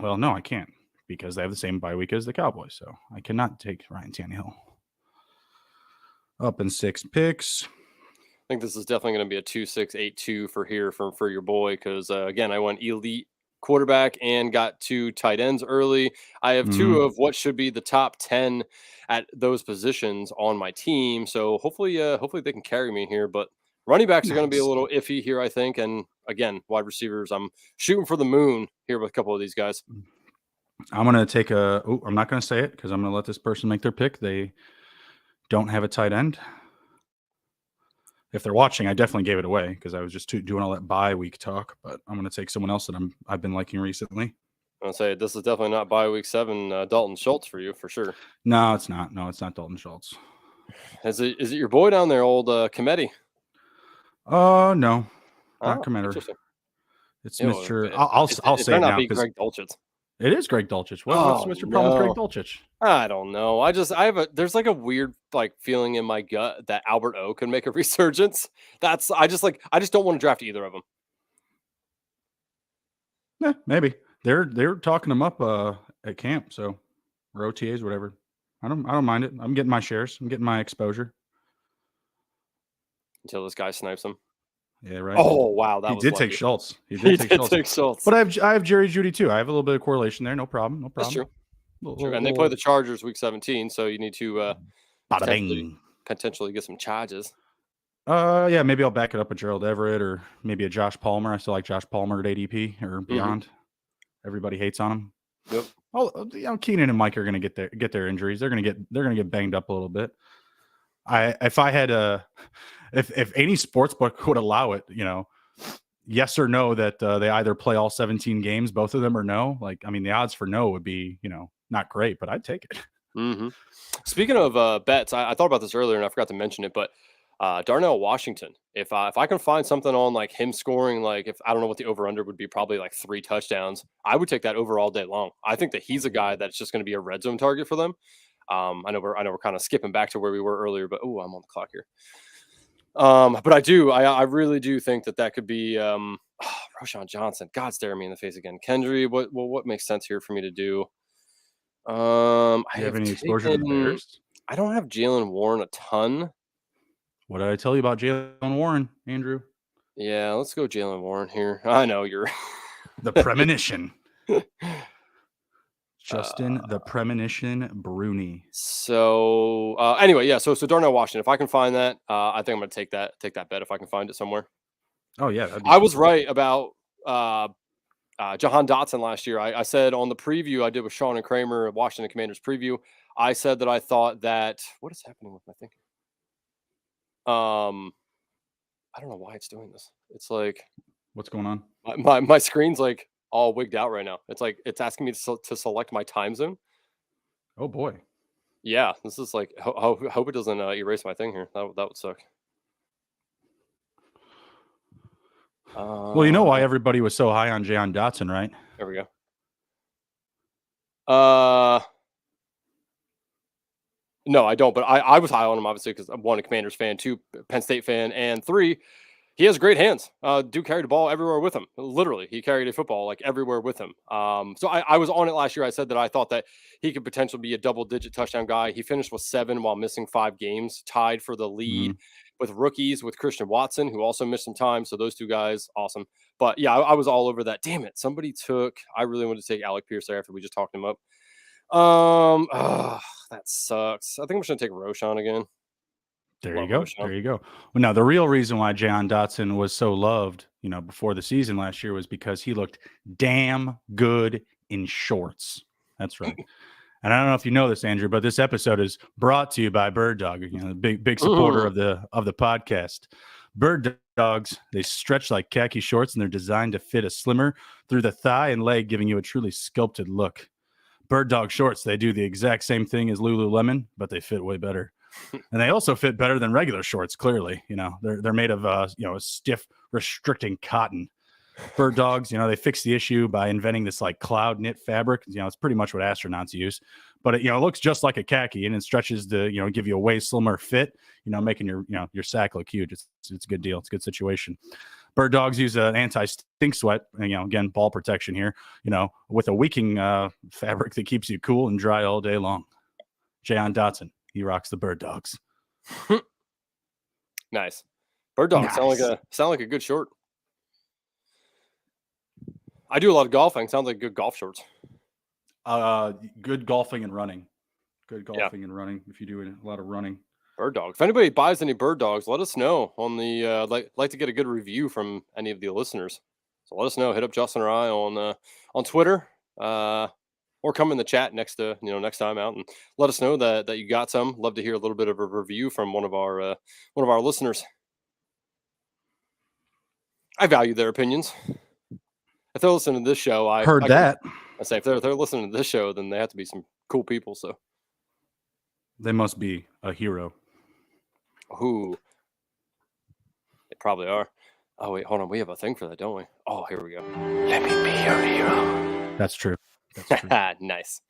Well, no, I can't because they have the same bye week as the Cowboys, so I cannot take Ryan Tannehill. Up in 6 picks. I think this is definitely going to be a 2-6-8-2 for your boy because again, I went elite quarterback and got 2 tight ends early. I have 2 of what should be the top 10 at those positions on my team. So hopefully they can carry me here. But Running backs are going to be a little iffy here, I think. And again, wide receivers, I'm shooting for the moon here with a couple of these guys. I'm going to take I'm not going to say it because I'm going to let this person make their pick. They don't have a tight end. If they're watching, I definitely gave it away because I was just doing all that bye week talk. But I'm going to take someone else that I've been liking recently. I'll say this is definitely not bye week 7 Dalton Schultz for you for sure. No, it's not. No, it's not Dalton Schultz. Is it your boy down there, old Cometti? No, not Cometter. It's Mr. I'll say it now because Greg Dulcich. It is Greg Dulcich. What's your problem with Greg Dulcich? I don't know. There's like a weird feeling in my gut that Albert O can make a resurgence. I just don't want to draft either of them. Yeah, maybe they're talking them up at camp, so or OTAs, whatever. I don't mind it. I'm getting my shares. I'm getting my exposure until this guy snipes him. Yeah, right. Oh wow, he did take Schultz. He did take Schultz. But I have Jerry Jeudy too. I have a little bit of correlation there. No problem. That's true. And they play the Chargers week 17, so you need to potentially get some charges. Yeah, maybe I'll back it up with Gerald Everett or maybe a Josh Palmer. I still like Josh Palmer at ADP or beyond. Everybody hates on him. Yep. Oh, Keenan and Mike are going to get their injuries. They're going to get banged up a little bit. If I had if any sports book would allow it, yes or no that they either play all 17 games, both of them, or no. The odds for no would be, not great, but I'd take it. Mm-hmm. Speaking of bets, I thought about this earlier and I forgot to mention it, but Darnell Washington, if I can find something on him scoring, if I don't know what the over under would be, probably 3 touchdowns, I would take that over all day long. I think that he's a guy that's just going to be a red zone target for them. I know we're kind of skipping back to where we were earlier, but I'm on the clock here. But I really do think that could be Roschon Johnson. God, stare me in the face again. Kendry, what makes sense here for me to do? I have any exposure to the Bears? I don't have Jaylen Warren a ton. What did I tell you about Jaylen Warren, Andrew? Yeah, let's go Jaylen Warren here. I know you're the premonition. Justin, the premonition Bruni. So anyway, yeah. So Darnell Washington. If I can find that, I think I'm going to take that bet if I can find it somewhere. Oh yeah, I was right about Jahan Dotson last year. I said on the preview I did with Sean and Kramer, Washington Commanders preview. I said that I thought that what is happening with my thinking? I don't know why it's doing this. It's what's going on? My screen's all wigged out right now. It's asking me to select my time zone. Oh boy. Yeah, this is hope it doesn't erase my thing here. That would suck. Well, you know why everybody was so high on Jahan Dotson, right? There we go. No, I don't. But I was high on him obviously because I'm 1, a Commanders fan, 2, Penn State fan, and 3. He has great hands. Dude carried the ball everywhere with him. Literally, he carried a football everywhere with him. So I was on it last year. I said that I thought that he could potentially be a double-digit touchdown guy. He finished with 7 while missing 5 games, tied for the lead with rookies with Christian Watson, who also missed some time. So those 2 guys, awesome. But yeah, I was all over that. Damn it, somebody took. I really wanted to take Alec Pierce there after we just talked him up. That sucks. I think I'm just gonna take Roschon again. There you go. There you go. Well, now the real reason why Jahan Dotson was so loved, before the season last year was because he looked damn good in shorts. That's right. And I don't know if you know this, Andrew, but this episode is brought to you by Bird Dog, the big supporter of the podcast. Bird Dogs, they stretch like khaki shorts and they're designed to fit a slimmer through the thigh and leg, giving you a truly sculpted look. Bird Dog shorts, they do the exact same thing as Lululemon, but they fit way better. And they also fit better than regular shorts, clearly. They're made of a stiff, restricting cotton. Bird Dogs, they fix the issue by inventing this cloud knit fabric. It's pretty much what astronauts use. But it looks just like a khaki and it stretches to give you a way slimmer fit, making your sack look huge. It's a good deal. It's a good situation. Bird Dogs use an anti-stink sweat, again, ball protection here, with a wicking fabric that keeps you cool and dry all day long. Jahan Dotson, he rocks the Bird Dogs. Nice. Bird Dogs sound like a good short. I do a lot of golfing. Sounds like good golf shorts. Good golfing and running. Good golfing and running if you do a lot of running. Bird dog. If anybody buys any bird dogs, let us know on the like to get a good review from any of the listeners. So let us know. Hit up Justin or I on Twitter, or come in the chat next time out and let us know that you got some. Love to hear a little bit of a review from one of our listeners. I value their opinions. If they're listening to this show, I say if they're listening to this show, then they have to be some cool people. So they must be a hero. Who? They probably are. Oh wait, hold on. We have a thing for that, don't we? Oh, here we go. Let me be your hero. That's true. Nice.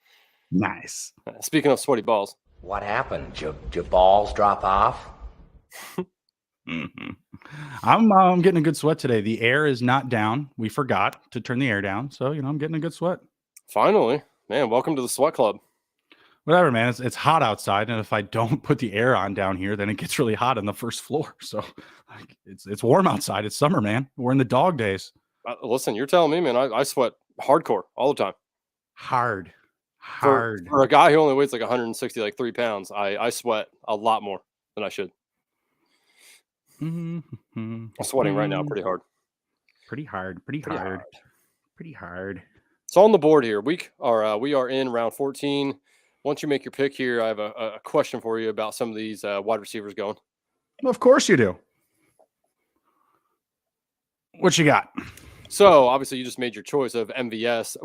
Speaking of sweaty balls, what happened? Your balls drop off? Mm-hmm. I'm getting a good sweat today. The air is not down. We forgot to turn the air down, so I'm getting a good sweat. Finally, man. Welcome to the sweat club. Whatever, man. It's hot outside, and if I don't put the air on down here, then it gets really hot on the first floor. So it's warm outside. It's summer, man. We're in the dog days. Listen, you're telling me, man. I sweat hardcore all the time. Hard. For a guy who only weighs like 163 pounds, I sweat a lot more than I should. I'm sweating right now pretty hard. Pretty hard. So on the board here, we are in round 14. Once you make your pick here, I have a question for you about some of these wide receivers going. Of course you do. What you got? So obviously you just made your choice of MVS.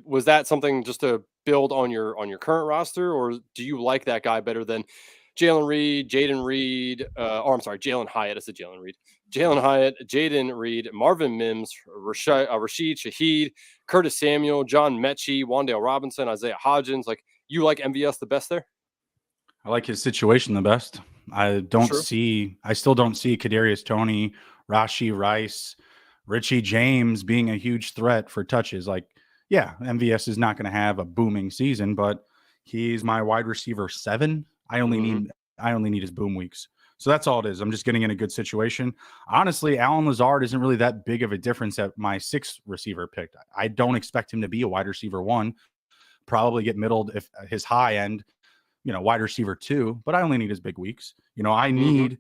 Was that something just to build on your current roster, or do you like that guy better than Jalen Reed, Jaden Reed, Jalen Hyatt? I said Jalen Reed. Jalen Hyatt, Jaden Reed, Marvin Mims, Rashid Shaheed, Curtis Samuel, John Mechie, Wan'Dale Robinson, Isaiah Hodgins. Like, you like MVS the best there? I like his situation the best. I still don't see Kadarius Toney, Rashee Rice, Richie James being a huge threat for touches. Like, yeah, MVS is not going to have a booming season, but he's my wide receiver 7. I only need his boom weeks. So that's all it is. I'm just getting in a good situation. Honestly, Allen Lazard isn't really that big of a difference at my 6th receiver picked. I don't expect him to be a wide receiver 1. Probably get middled if his high end, wide receiver 2, but I only need his big weeks. I need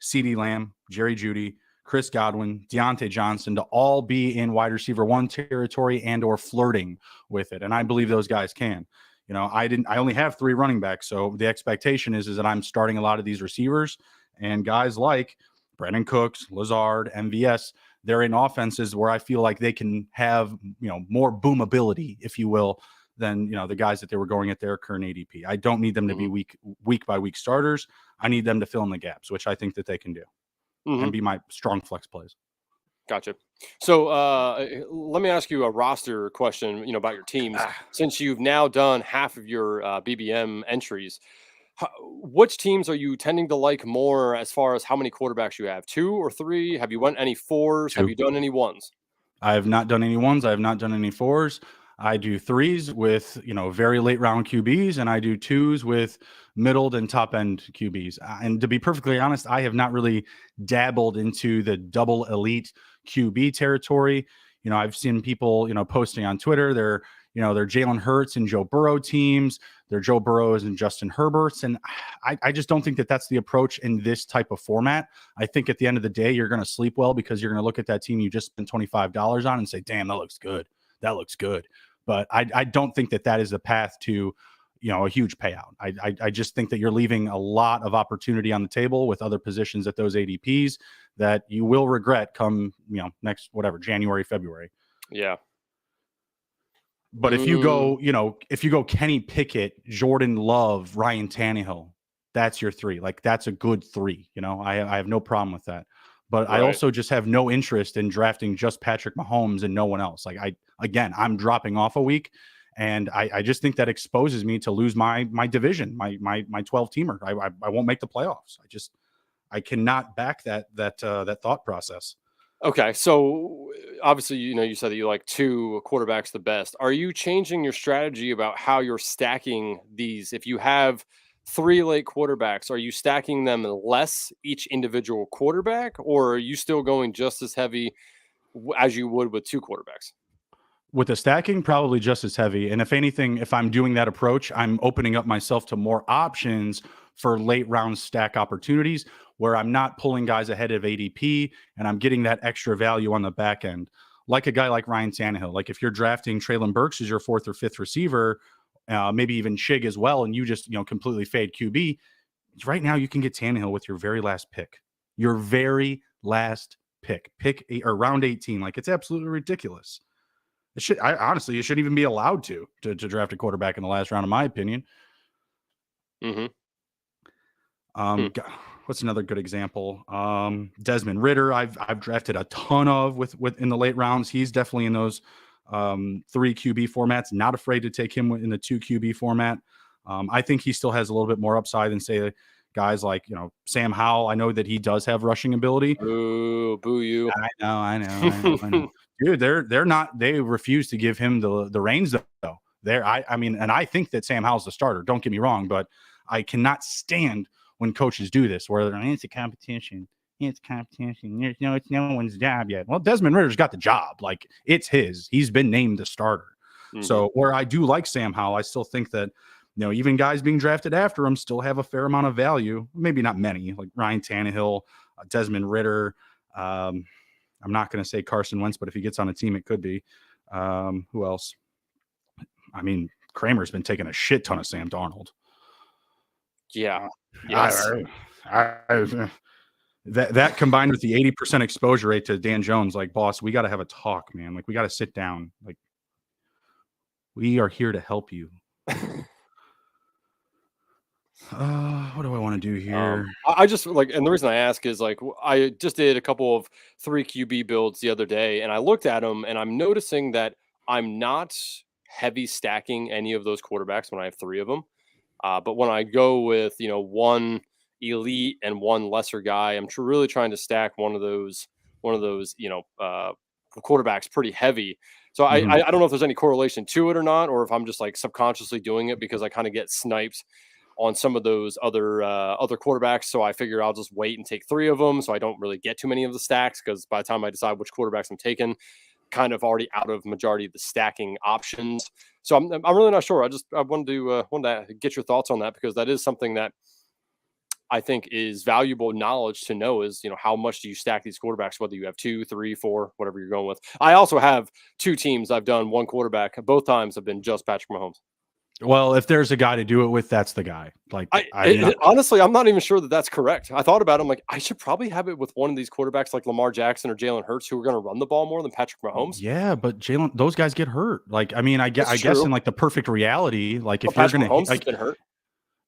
CeeDee Lamb, Jerry Jeudy, Chris Godwin, Deontay Johnson to all be in wide receiver 1 territory and or flirting with it. And I believe those guys can. I only have 3 running backs. So the expectation is that I'm starting a lot of these receivers, and guys like Brandon Cooks, Lazard, MVS, they're in offenses where I feel like they can have, more boomability, if you will, than, the guys that they were going at their current ADP. I don't need them to be week by week starters. I need them to fill in the gaps, which I think that they can do and be my strong flex plays. Gotcha. So let me ask you a roster question, about your teams. Since you've now done half of your BBM entries, which teams are you tending to like more as far as how many quarterbacks you have? 2 or 3? Have you went any 4s? 2. Have you done any 1s? I have not done any 1s. I have not done any 4s. I do 3s with, very late round QBs, and I do 2s with middle and top end QBs. And to be perfectly honest, I have not really dabbled into the double elite QB territory. I've seen people, posting on Twitter, they're Jalen Hurts and Joe Burrow teams, they're Joe Burrows and Justin Herberts. And I just don't think that that's the approach in this type of format. I think at the end of the day, you're going to sleep well because you're going to look at that team you just spent $25 on and say, damn, that looks good. That looks good. But I don't think that is the path to, a huge payout. I just think that you're leaving a lot of opportunity on the table with other positions at those ADPs that you will regret come, next, January, February. Yeah. But if you go Kenny Pickett, Jordan Love, Ryan Tannehill, that's your 3. Like, that's a good 3. I have no problem with that. But right. I also just have no interest in drafting just Patrick Mahomes and no one else. Like, I'm dropping off a week, and I just think that exposes me to lose my division, my 12-teamer. I won't make the playoffs. I cannot back that thought process. Okay, so obviously, you said that you like 2 quarterbacks the best. Are you changing your strategy about how you're stacking these? If you have 3 late quarterbacks, are you stacking them less each individual quarterback, or are you still going just as heavy as you would with 2 quarterbacks? With the stacking, probably just as heavy. And if anything, if I'm doing that approach, I'm opening up myself to more options for late round stack opportunities where I'm not pulling guys ahead of ADP and I'm getting that extra value on the back end. Like a guy like Ryan Tannehill. Like if you're drafting Treylon Burks as your 4th or 5th receiver, maybe even Chig as well, and you just completely fade QB, right now you can get Tannehill with your very last pick. Your very last pick or round 18. Like, it's absolutely ridiculous. Honestly, you shouldn't even be allowed to draft a quarterback in the last round, in my opinion. What's another good example? Desmond Ridder, I've drafted a ton of with in the late rounds. He's definitely in those 3 QB formats. Not afraid to take him in the 2 QB format. I think he still has a little bit more upside than, say, guys like Sam Howell. I know that he does have rushing ability. Boo you! I know. Dude, they refuse to give him the reins though. I mean, and I think that Sam Howell's the starter. Don't get me wrong, but I cannot stand when coaches do this, where it's a competition. It's competition. It's no one's job yet. Well, Desmond Ridder's got the job. Like, it's his. He's been named the starter. So where I do like Sam Howell, I still think that even guys being drafted after him still have a fair amount of value. Maybe not many, like Ryan Tannehill, Desmond Ridder. I'm not going to say Carson Wentz, but if he gets on a team, it could be. Who else? I mean, Kramer's been taking a shit ton of Sam Darnold. Yeah. Yes. That combined with the 80% exposure rate to Dan Jones, like, boss, we got to have a talk, man. Like, we got to sit down. Like, we are here to help you. What do I want to do here? I just and the reason I ask is I just did a couple of 3 QB builds the other day, and I looked at them, and I'm noticing that I'm not heavy stacking any of those quarterbacks when I have 3 of them. But when I go with 1 elite and 1 lesser guy, I'm really trying to stack one of those quarterbacks pretty heavy. So I don't know if there's any correlation to it or not, or if I'm just subconsciously doing it because I kind of get sniped on some of those other quarterbacks. So I figure I'll just wait and take 3 of them, so I don't really get too many of the stacks, because by the time I decide which quarterbacks I'm taking, kind of already out of majority of the stacking options. So I'm really not sure. I wanted to get your thoughts on that, because that is something that I think is valuable knowledge to know, is how much do you stack these quarterbacks, whether you have 2, 3, 4, whatever you're going with. I also have 2 teams. I've done 1 quarterback. Both times have been just Patrick Mahomes. Well, if there's a guy to do it with, that's the guy. Honestly, I'm not even sure that that's correct. I thought about it. I'm like, I should probably have it with one of these quarterbacks like Lamar Jackson or Jalen Hurts, who are going to run the ball more than Patrick Mahomes. Yeah, but those guys get hurt. I guess in the perfect reality, if you're going to Mahomes has been hurt.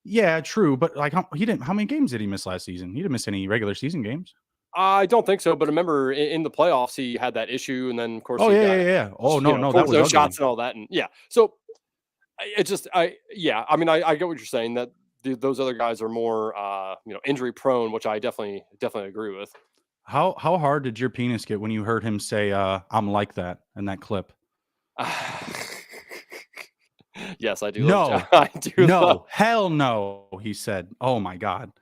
Yeah, true. But how many games did he miss last season? He didn't miss any regular season games. I don't think so, but remember in the playoffs he had that issue, and then of course yeah. Oh no, that was no shots and all that, and yeah. So I get what you're saying, that those other guys are more injury prone, which I definitely agree with. How hard did your penis get when you heard him say "I'm like that" in that clip? Yes, I do. No, I do. No, hell no. He said, "Oh my God."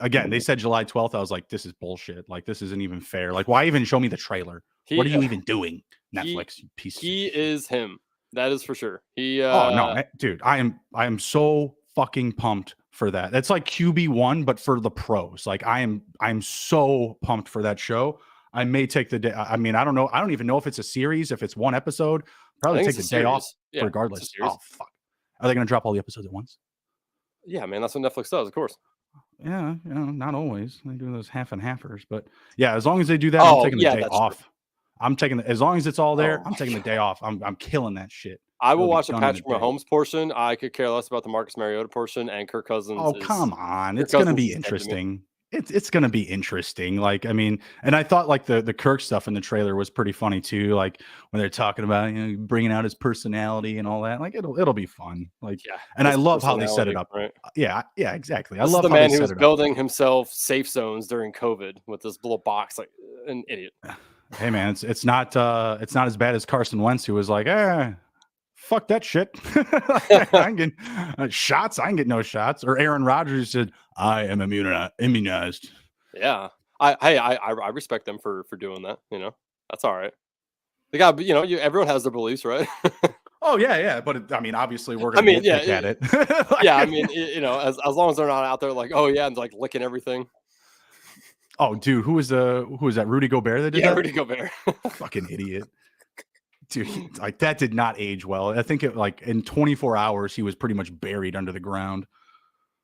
Again, they said July 12th. I was like, this is bullshit. This isn't even fair. Why even show me the trailer? What are you even doing? Netflix, piece of shit. He is him. That is for sure. Oh no, dude, I am so fucking pumped for that. That's like QB1, but for the pros. I'm so pumped for that show. I may take the day. I mean, I don't know. I don't even know if it's a series, if it's 1 episode. Probably take the day off regardless. Oh fuck. Are they going to drop all the episodes at once? Yeah, man, that's what Netflix does, of course. Yeah, not always. They do those half and halfers, but yeah, as long as they do that, I'm taking the day off. True. I'm taking as long as it's all there. I'm taking the day off. I'm killing that shit. I will watch the Patrick Mahomes portion. I could care less about the Marcus Mariota portion, and Kirk Cousins. Oh, come on. It's going to be interesting. It's going to be interesting. And I thought the Kirk stuff in the trailer was pretty funny too. When they're talking about, bringing out his personality and all that, it'll be fun. And I love how they set it up. Right? Yeah, exactly. I love the man who was building himself safe zones during COVID with this little box, like an idiot. Hey man, it's not as bad as Carson Wentz, who was like, fuck that shit. I can get shots. I can get no shots. Or Aaron Rodgers said, I am immunized. Yeah. I respect them for doing that. That's all right. They got, everyone has their beliefs, right? Oh yeah. But I mean, obviously we're gonna nitpick at it. Yeah, I mean, as long as they're not out there like, oh yeah, and like licking everything. Oh, dude, who was that? Rudy Gobert that did that? Yeah, Rudy Gobert. Fucking idiot. Dude, like that did not age well. I think in 24 hours he was pretty much buried under the ground.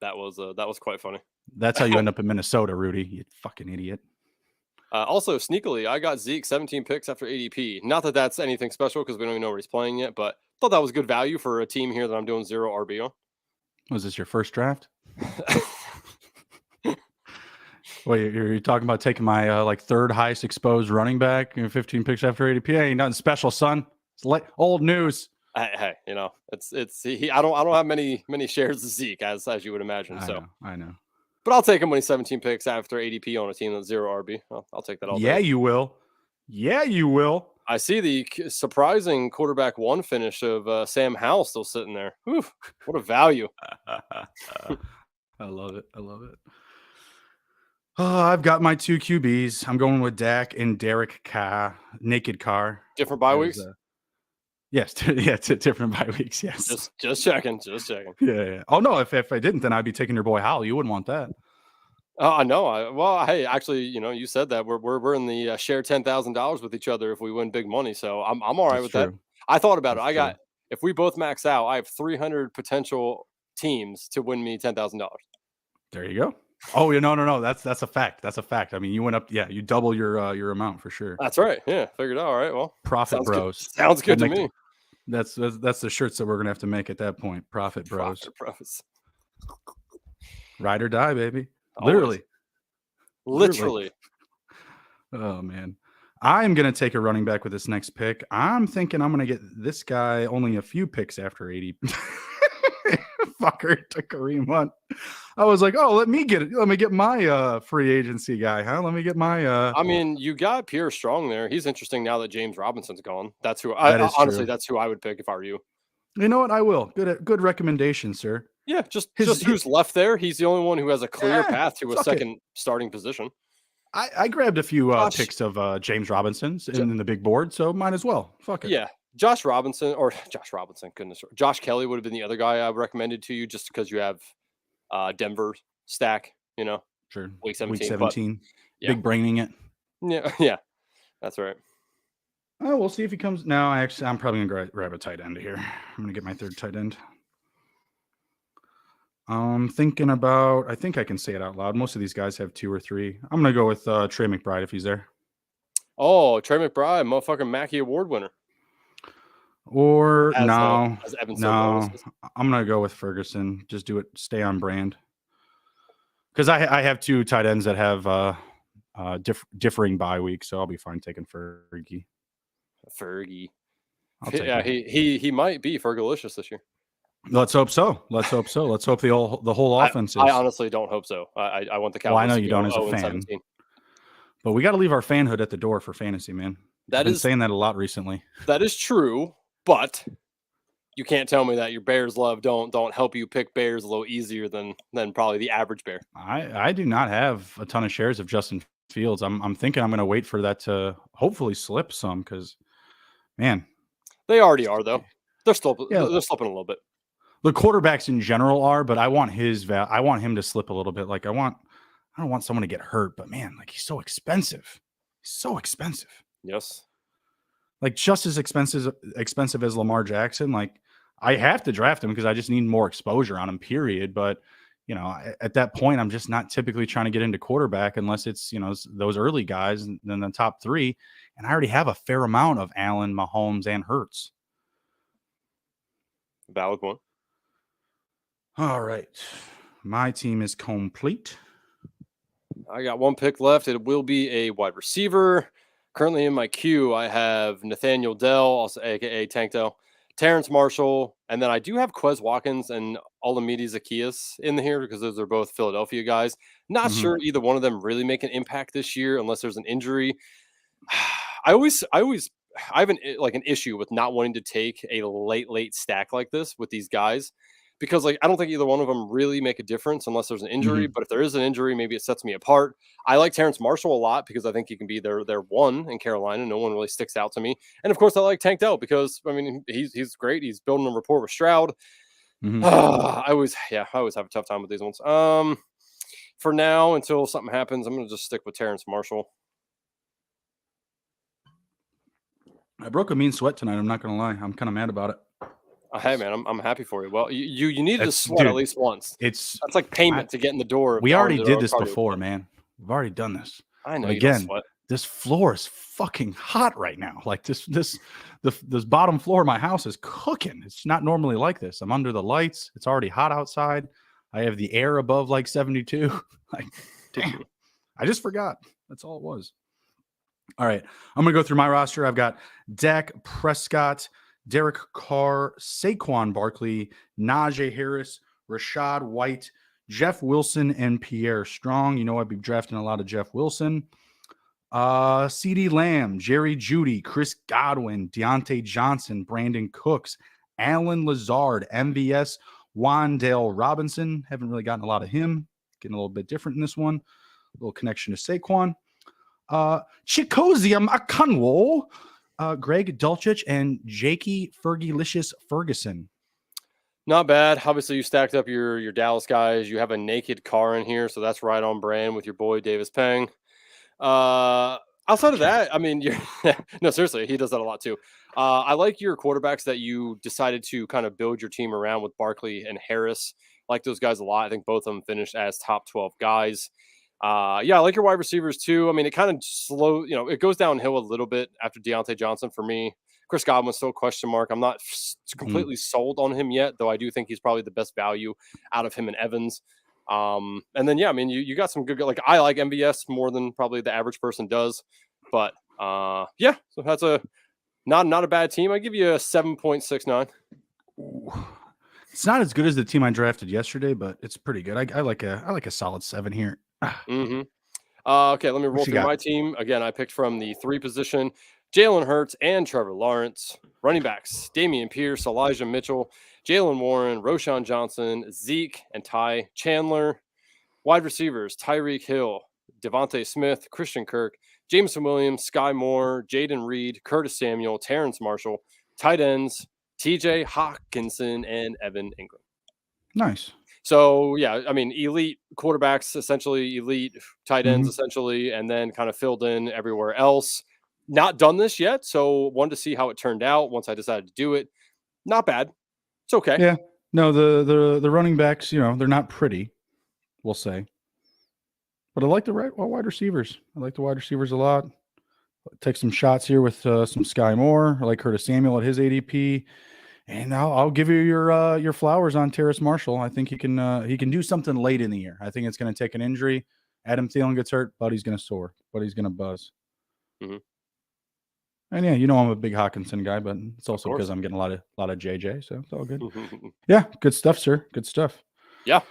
That was quite funny. That's how you end up in Minnesota, Rudy. You fucking idiot. Also, sneakily, I got Zeke 17 picks after ADP. Not that that's anything special because we don't even know where he's playing yet, but thought that was good value for a team here that I'm doing 0 RB on. Was this your first draft? Wait, you're talking about taking my third highest exposed running back 15 picks after ADP? Ain't nothing special, son. It's old news. Hey, I don't have many shares of Zeke as you would imagine. I know. But I'll take him when he's 17 picks after ADP on a team that's 0 RB. I'll take that all day. Yeah, you will. Yeah, you will. I see the surprising quarterback 1 finish of Sam Howell still sitting there. Whew, what a value. I love it. Oh, I've got my 2 QBs. I'm going with Dak and Derek Carr. Naked Carr. Different bye weeks? Yes. Different bye weeks. Yes. Just checking. Yeah. Oh, no. If I didn't, then I'd be taking your boy Howell. You wouldn't want that. I know. Hey, actually, you said that we're in the share $10,000 with each other if we win big money. So I'm all right with that. I thought about it. If we both max out, I have 300 potential teams to win me $10,000. There you go. Oh, no. That's a fact. I mean, you went up. Yeah, you double your amount for sure. That's right. Yeah, figured out. All right. Well, Profit Bros. Sounds good to me. That's the shirts that we're gonna have to make at that point. Profit Bros. Ride or die, baby. Always. Literally. Oh man. I'm gonna take a running back with this next pick. I'm thinking I'm gonna get this guy only a few picks after 80. Fucker took Kareem Hunt. I was like, oh, let me get my free agency guy, huh? Let me get my I mean, you got Pierre Strong there. He's interesting now that James Robinson's gone. That's who that's who I would pick if I were you. You know what? I will. Good recommendation, sir. Yeah, just who's left there. He's the only one who has a clear path to a second starting position. I grabbed a few picks of James Robinson's in the big board, so might as well. Fuck it. Yeah. Josh Robinson, goodness. Josh Kelly would have been the other guy I recommended to you just because you have Denver stack, Sure. Week 17. Week 17. Big braining it. Yeah. That's right. Oh, we'll see if he comes. No, I'm probably going to grab a tight end here. I'm going to get my third tight end. Thinking about, I think I can say it out loud. Most of these guys have 2 or 3. I'm going to go with Trey McBride if he's there. Oh, Trey McBride, motherfucking Mackey Award winner. Or I'm going to go with Ferguson. Just do it. Stay on brand. Because I have 2 tight ends that have differing bye weeks, so I'll be fine taking Fergie. Yeah, he might be Fergalicious this year. Let's hope so. Let's hope the whole offense is. I honestly don't hope so. I want the Cowboys. Well, I know you don't as a fan. 17. But we got to leave our fanhood at the door for fantasy, man. I've been saying that a lot recently. That is true, but you can't tell me that your Bears love don't help you pick Bears a little easier than probably the average Bear. I do not have a ton of shares of Justin Fields. I'm thinking I'm going to wait for that to hopefully slip some because, man, they already are though. They're slipping a little bit. The quarterbacks in general are, but I want I want him to slip a little bit. Like I don't want someone to get hurt, but man, like he's so expensive. Yes. Like just as expensive as Lamar Jackson. Like I have to draft him because I just need more exposure on him, period. But at that point, I'm just not typically trying to get into quarterback unless it's, those early guys and then the top 3. And I already have a fair amount of Allen, Mahomes, and Hurts. Valid one. All right. My team is complete. I got 1 pick left. It will be a wide receiver. Currently in my queue, I have Nathaniel Dell, also aka Tank Dell, Terrence Marshall, and then I do have Quez Watkins and Olamide Zaccheaus in here because those are both Philadelphia guys. Not sure either one of them really make an impact this year unless there's an injury. I have an issue with not wanting to take a late stack like this with these guys because like I don't think either one of them really make a difference unless there's an injury. But if there is an injury, maybe it sets me apart. I like Terrence Marshall a lot because I think he can be their one in Carolina. No one really sticks out to me. And of course, I like Tank Dell because I mean he's great. He's building a rapport with Stroud. I always have a tough time with these ones. For now, until something happens, I'm going to just stick with Terrence Marshall. I broke a mean sweat tonight. I'm not going to lie. I'm kind of mad about it. Hey man, I'm happy for you. Well, you needed to sweat at least once. That's like payment to get in the door. We already did this before, man. We've already done this. I know. But again, this floor is fucking hot right now. Like this bottom floor of my house is cooking. It's not normally like this. I'm under the lights. It's already hot outside. I have the air above like 72. Like, damn. I just forgot. That's all it was. All right. I'm going to go through my roster. I've got Dak Prescott, Derek Carr, Saquon Barkley, Najee Harris, Rashad White, Jeff Wilson, and Pierre Strong. You know, I'd be drafting a lot of Jeff Wilson. CeeDee Lamb, Jerry Jeudy, Chris Godwin, Deontay Johnson, Brandon Cooks, Alan Lazard, MVS, Wan'Dale Robinson. Haven't really gotten a lot of him. Getting a little bit different in this one. A little connection to Saquon. Chikozium Akunwo, Greg Dulcich, and Jakey Fergalicious Ferguson. Not bad. Obviously, you stacked up your Dallas guys. You have a naked Carr in here, so that's right on brand with your boy Davis Peng. Outside of that, I mean, you're no, seriously, he does that a lot too. I like your quarterbacks that you decided to kind of build your team around with Barkley and Harris. I like those guys a lot. I think both of them finished as top 12 guys. I like your wide receivers too. I mean, it kind of it goes downhill a little bit after Deontay Johnson for me. Chris Godwin's still a question mark. I'm not completely sold on him yet, though I do think he's probably the best value out of him and Evans. And then, I mean, you got some good, like I like MVS more than probably the average person does, but so that's not a bad team. I give you a 7.69. It's not as good as the team I drafted yesterday, but it's pretty good. I like a solid 7 here. Okay, let me roll through my team. Again, I picked from the 3 position, Jalen Hurts and Trevor Lawrence. Running backs, Dameon Pierce, Elijah Mitchell, Jalen Warren, Roshan Johnson, Zeke, and Ty Chandler. Wide receivers, Tyreek Hill, Devontae Smith, Christian Kirk, Jameson Williams, Sky Moore, Jaden Reed, Curtis Samuel, Terrence Marshall. Tight ends, TJ Hawkinson, and Evan Ingram. Nice. So, I mean, elite quarterbacks, essentially elite tight ends, essentially, and then kind of filled in everywhere else. Not done this yet, so wanted to see how it turned out once I decided to do it. Not bad. It's okay. Yeah. No, the running backs, they're not pretty, we'll say. But I like the wide receivers. I like the wide receivers a lot. Take some shots here with some Sky Moore. I like Curtis Samuel at his ADP. And I'll give you your flowers on Terrace Marshall. I think he can do something late in the year. I think it's going to take an injury. Adam Thielen gets hurt, Buddy's going to soar. Buddy's going to buzz. And I'm a big Hawkinson guy, but it's also because I'm getting a lot of JJ, so it's all good. Yeah, good stuff, sir. Good stuff. Yeah.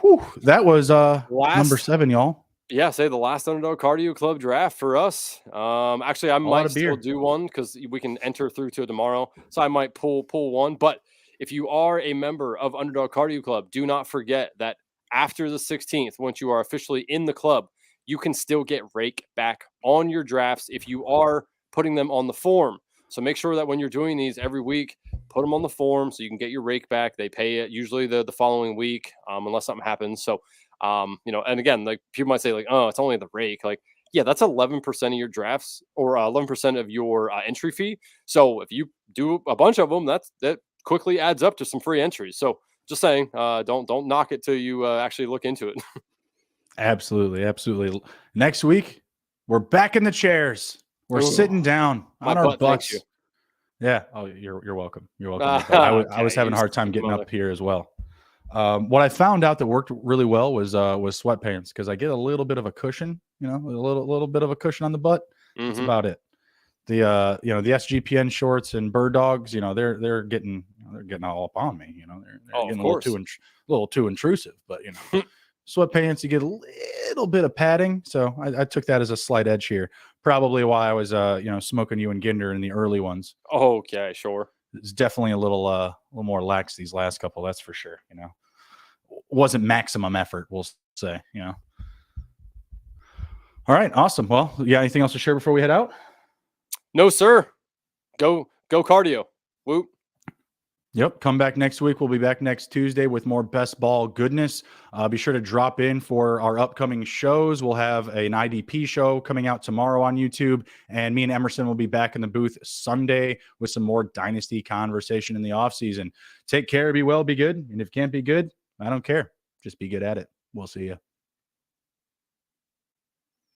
Whew, that was number 7, y'all. Yeah, say the last Underdog Cardio Club draft for us. Actually, I might still do one because we can enter through to it tomorrow. So I might pull one. But if you are a member of Underdog Cardio Club, do not forget that after the 16th, once you are officially in the club, you can still get rake back on your drafts if you are putting them on the form. So make sure that when you're doing these every week, put them on the form so you can get your rake back. They pay it usually the following week, unless something happens. So, and again, like people might say like, oh, it's only the rake. Like, yeah, that's 11% of your drafts or 11% of your entry fee. So if you do a bunch of them, that quickly adds up to some free entries. So just saying, don't knock it till you actually look into it. Absolutely. Absolutely. Next week, we're back in the chairs. We're sitting down on our butts. Yeah. Oh, you're welcome. You're welcome. I was having a hard time getting up here as well. What I found out that worked really well was sweatpants because I get a little bit of a cushion, a little bit of a cushion on the butt. That's about it. The the SGPN shorts and bird dogs, they're getting all up on me. They're getting a little too intrusive. But sweatpants, you get a little bit of padding. So I took that as a slight edge here. Probably why I was smoking you and Ginder in the early ones. Okay, sure. it's definitely a little more lax these last couple. That's for sure. Wasn't maximum effort, we'll say. All right, awesome. Well, yeah. Anything else to share before we head out? No, sir. Go cardio. Whoop. Yep. Come back next week. We'll be back next Tuesday with more best ball goodness. Be sure to drop in for our upcoming shows. We'll have an IDP show coming out tomorrow on YouTube, and me and Emerson will be back in the booth Sunday with some more dynasty conversation in the offseason. Take care. Be well. Be good. And if you can't be good, I don't care. Just be good at it. We'll see you.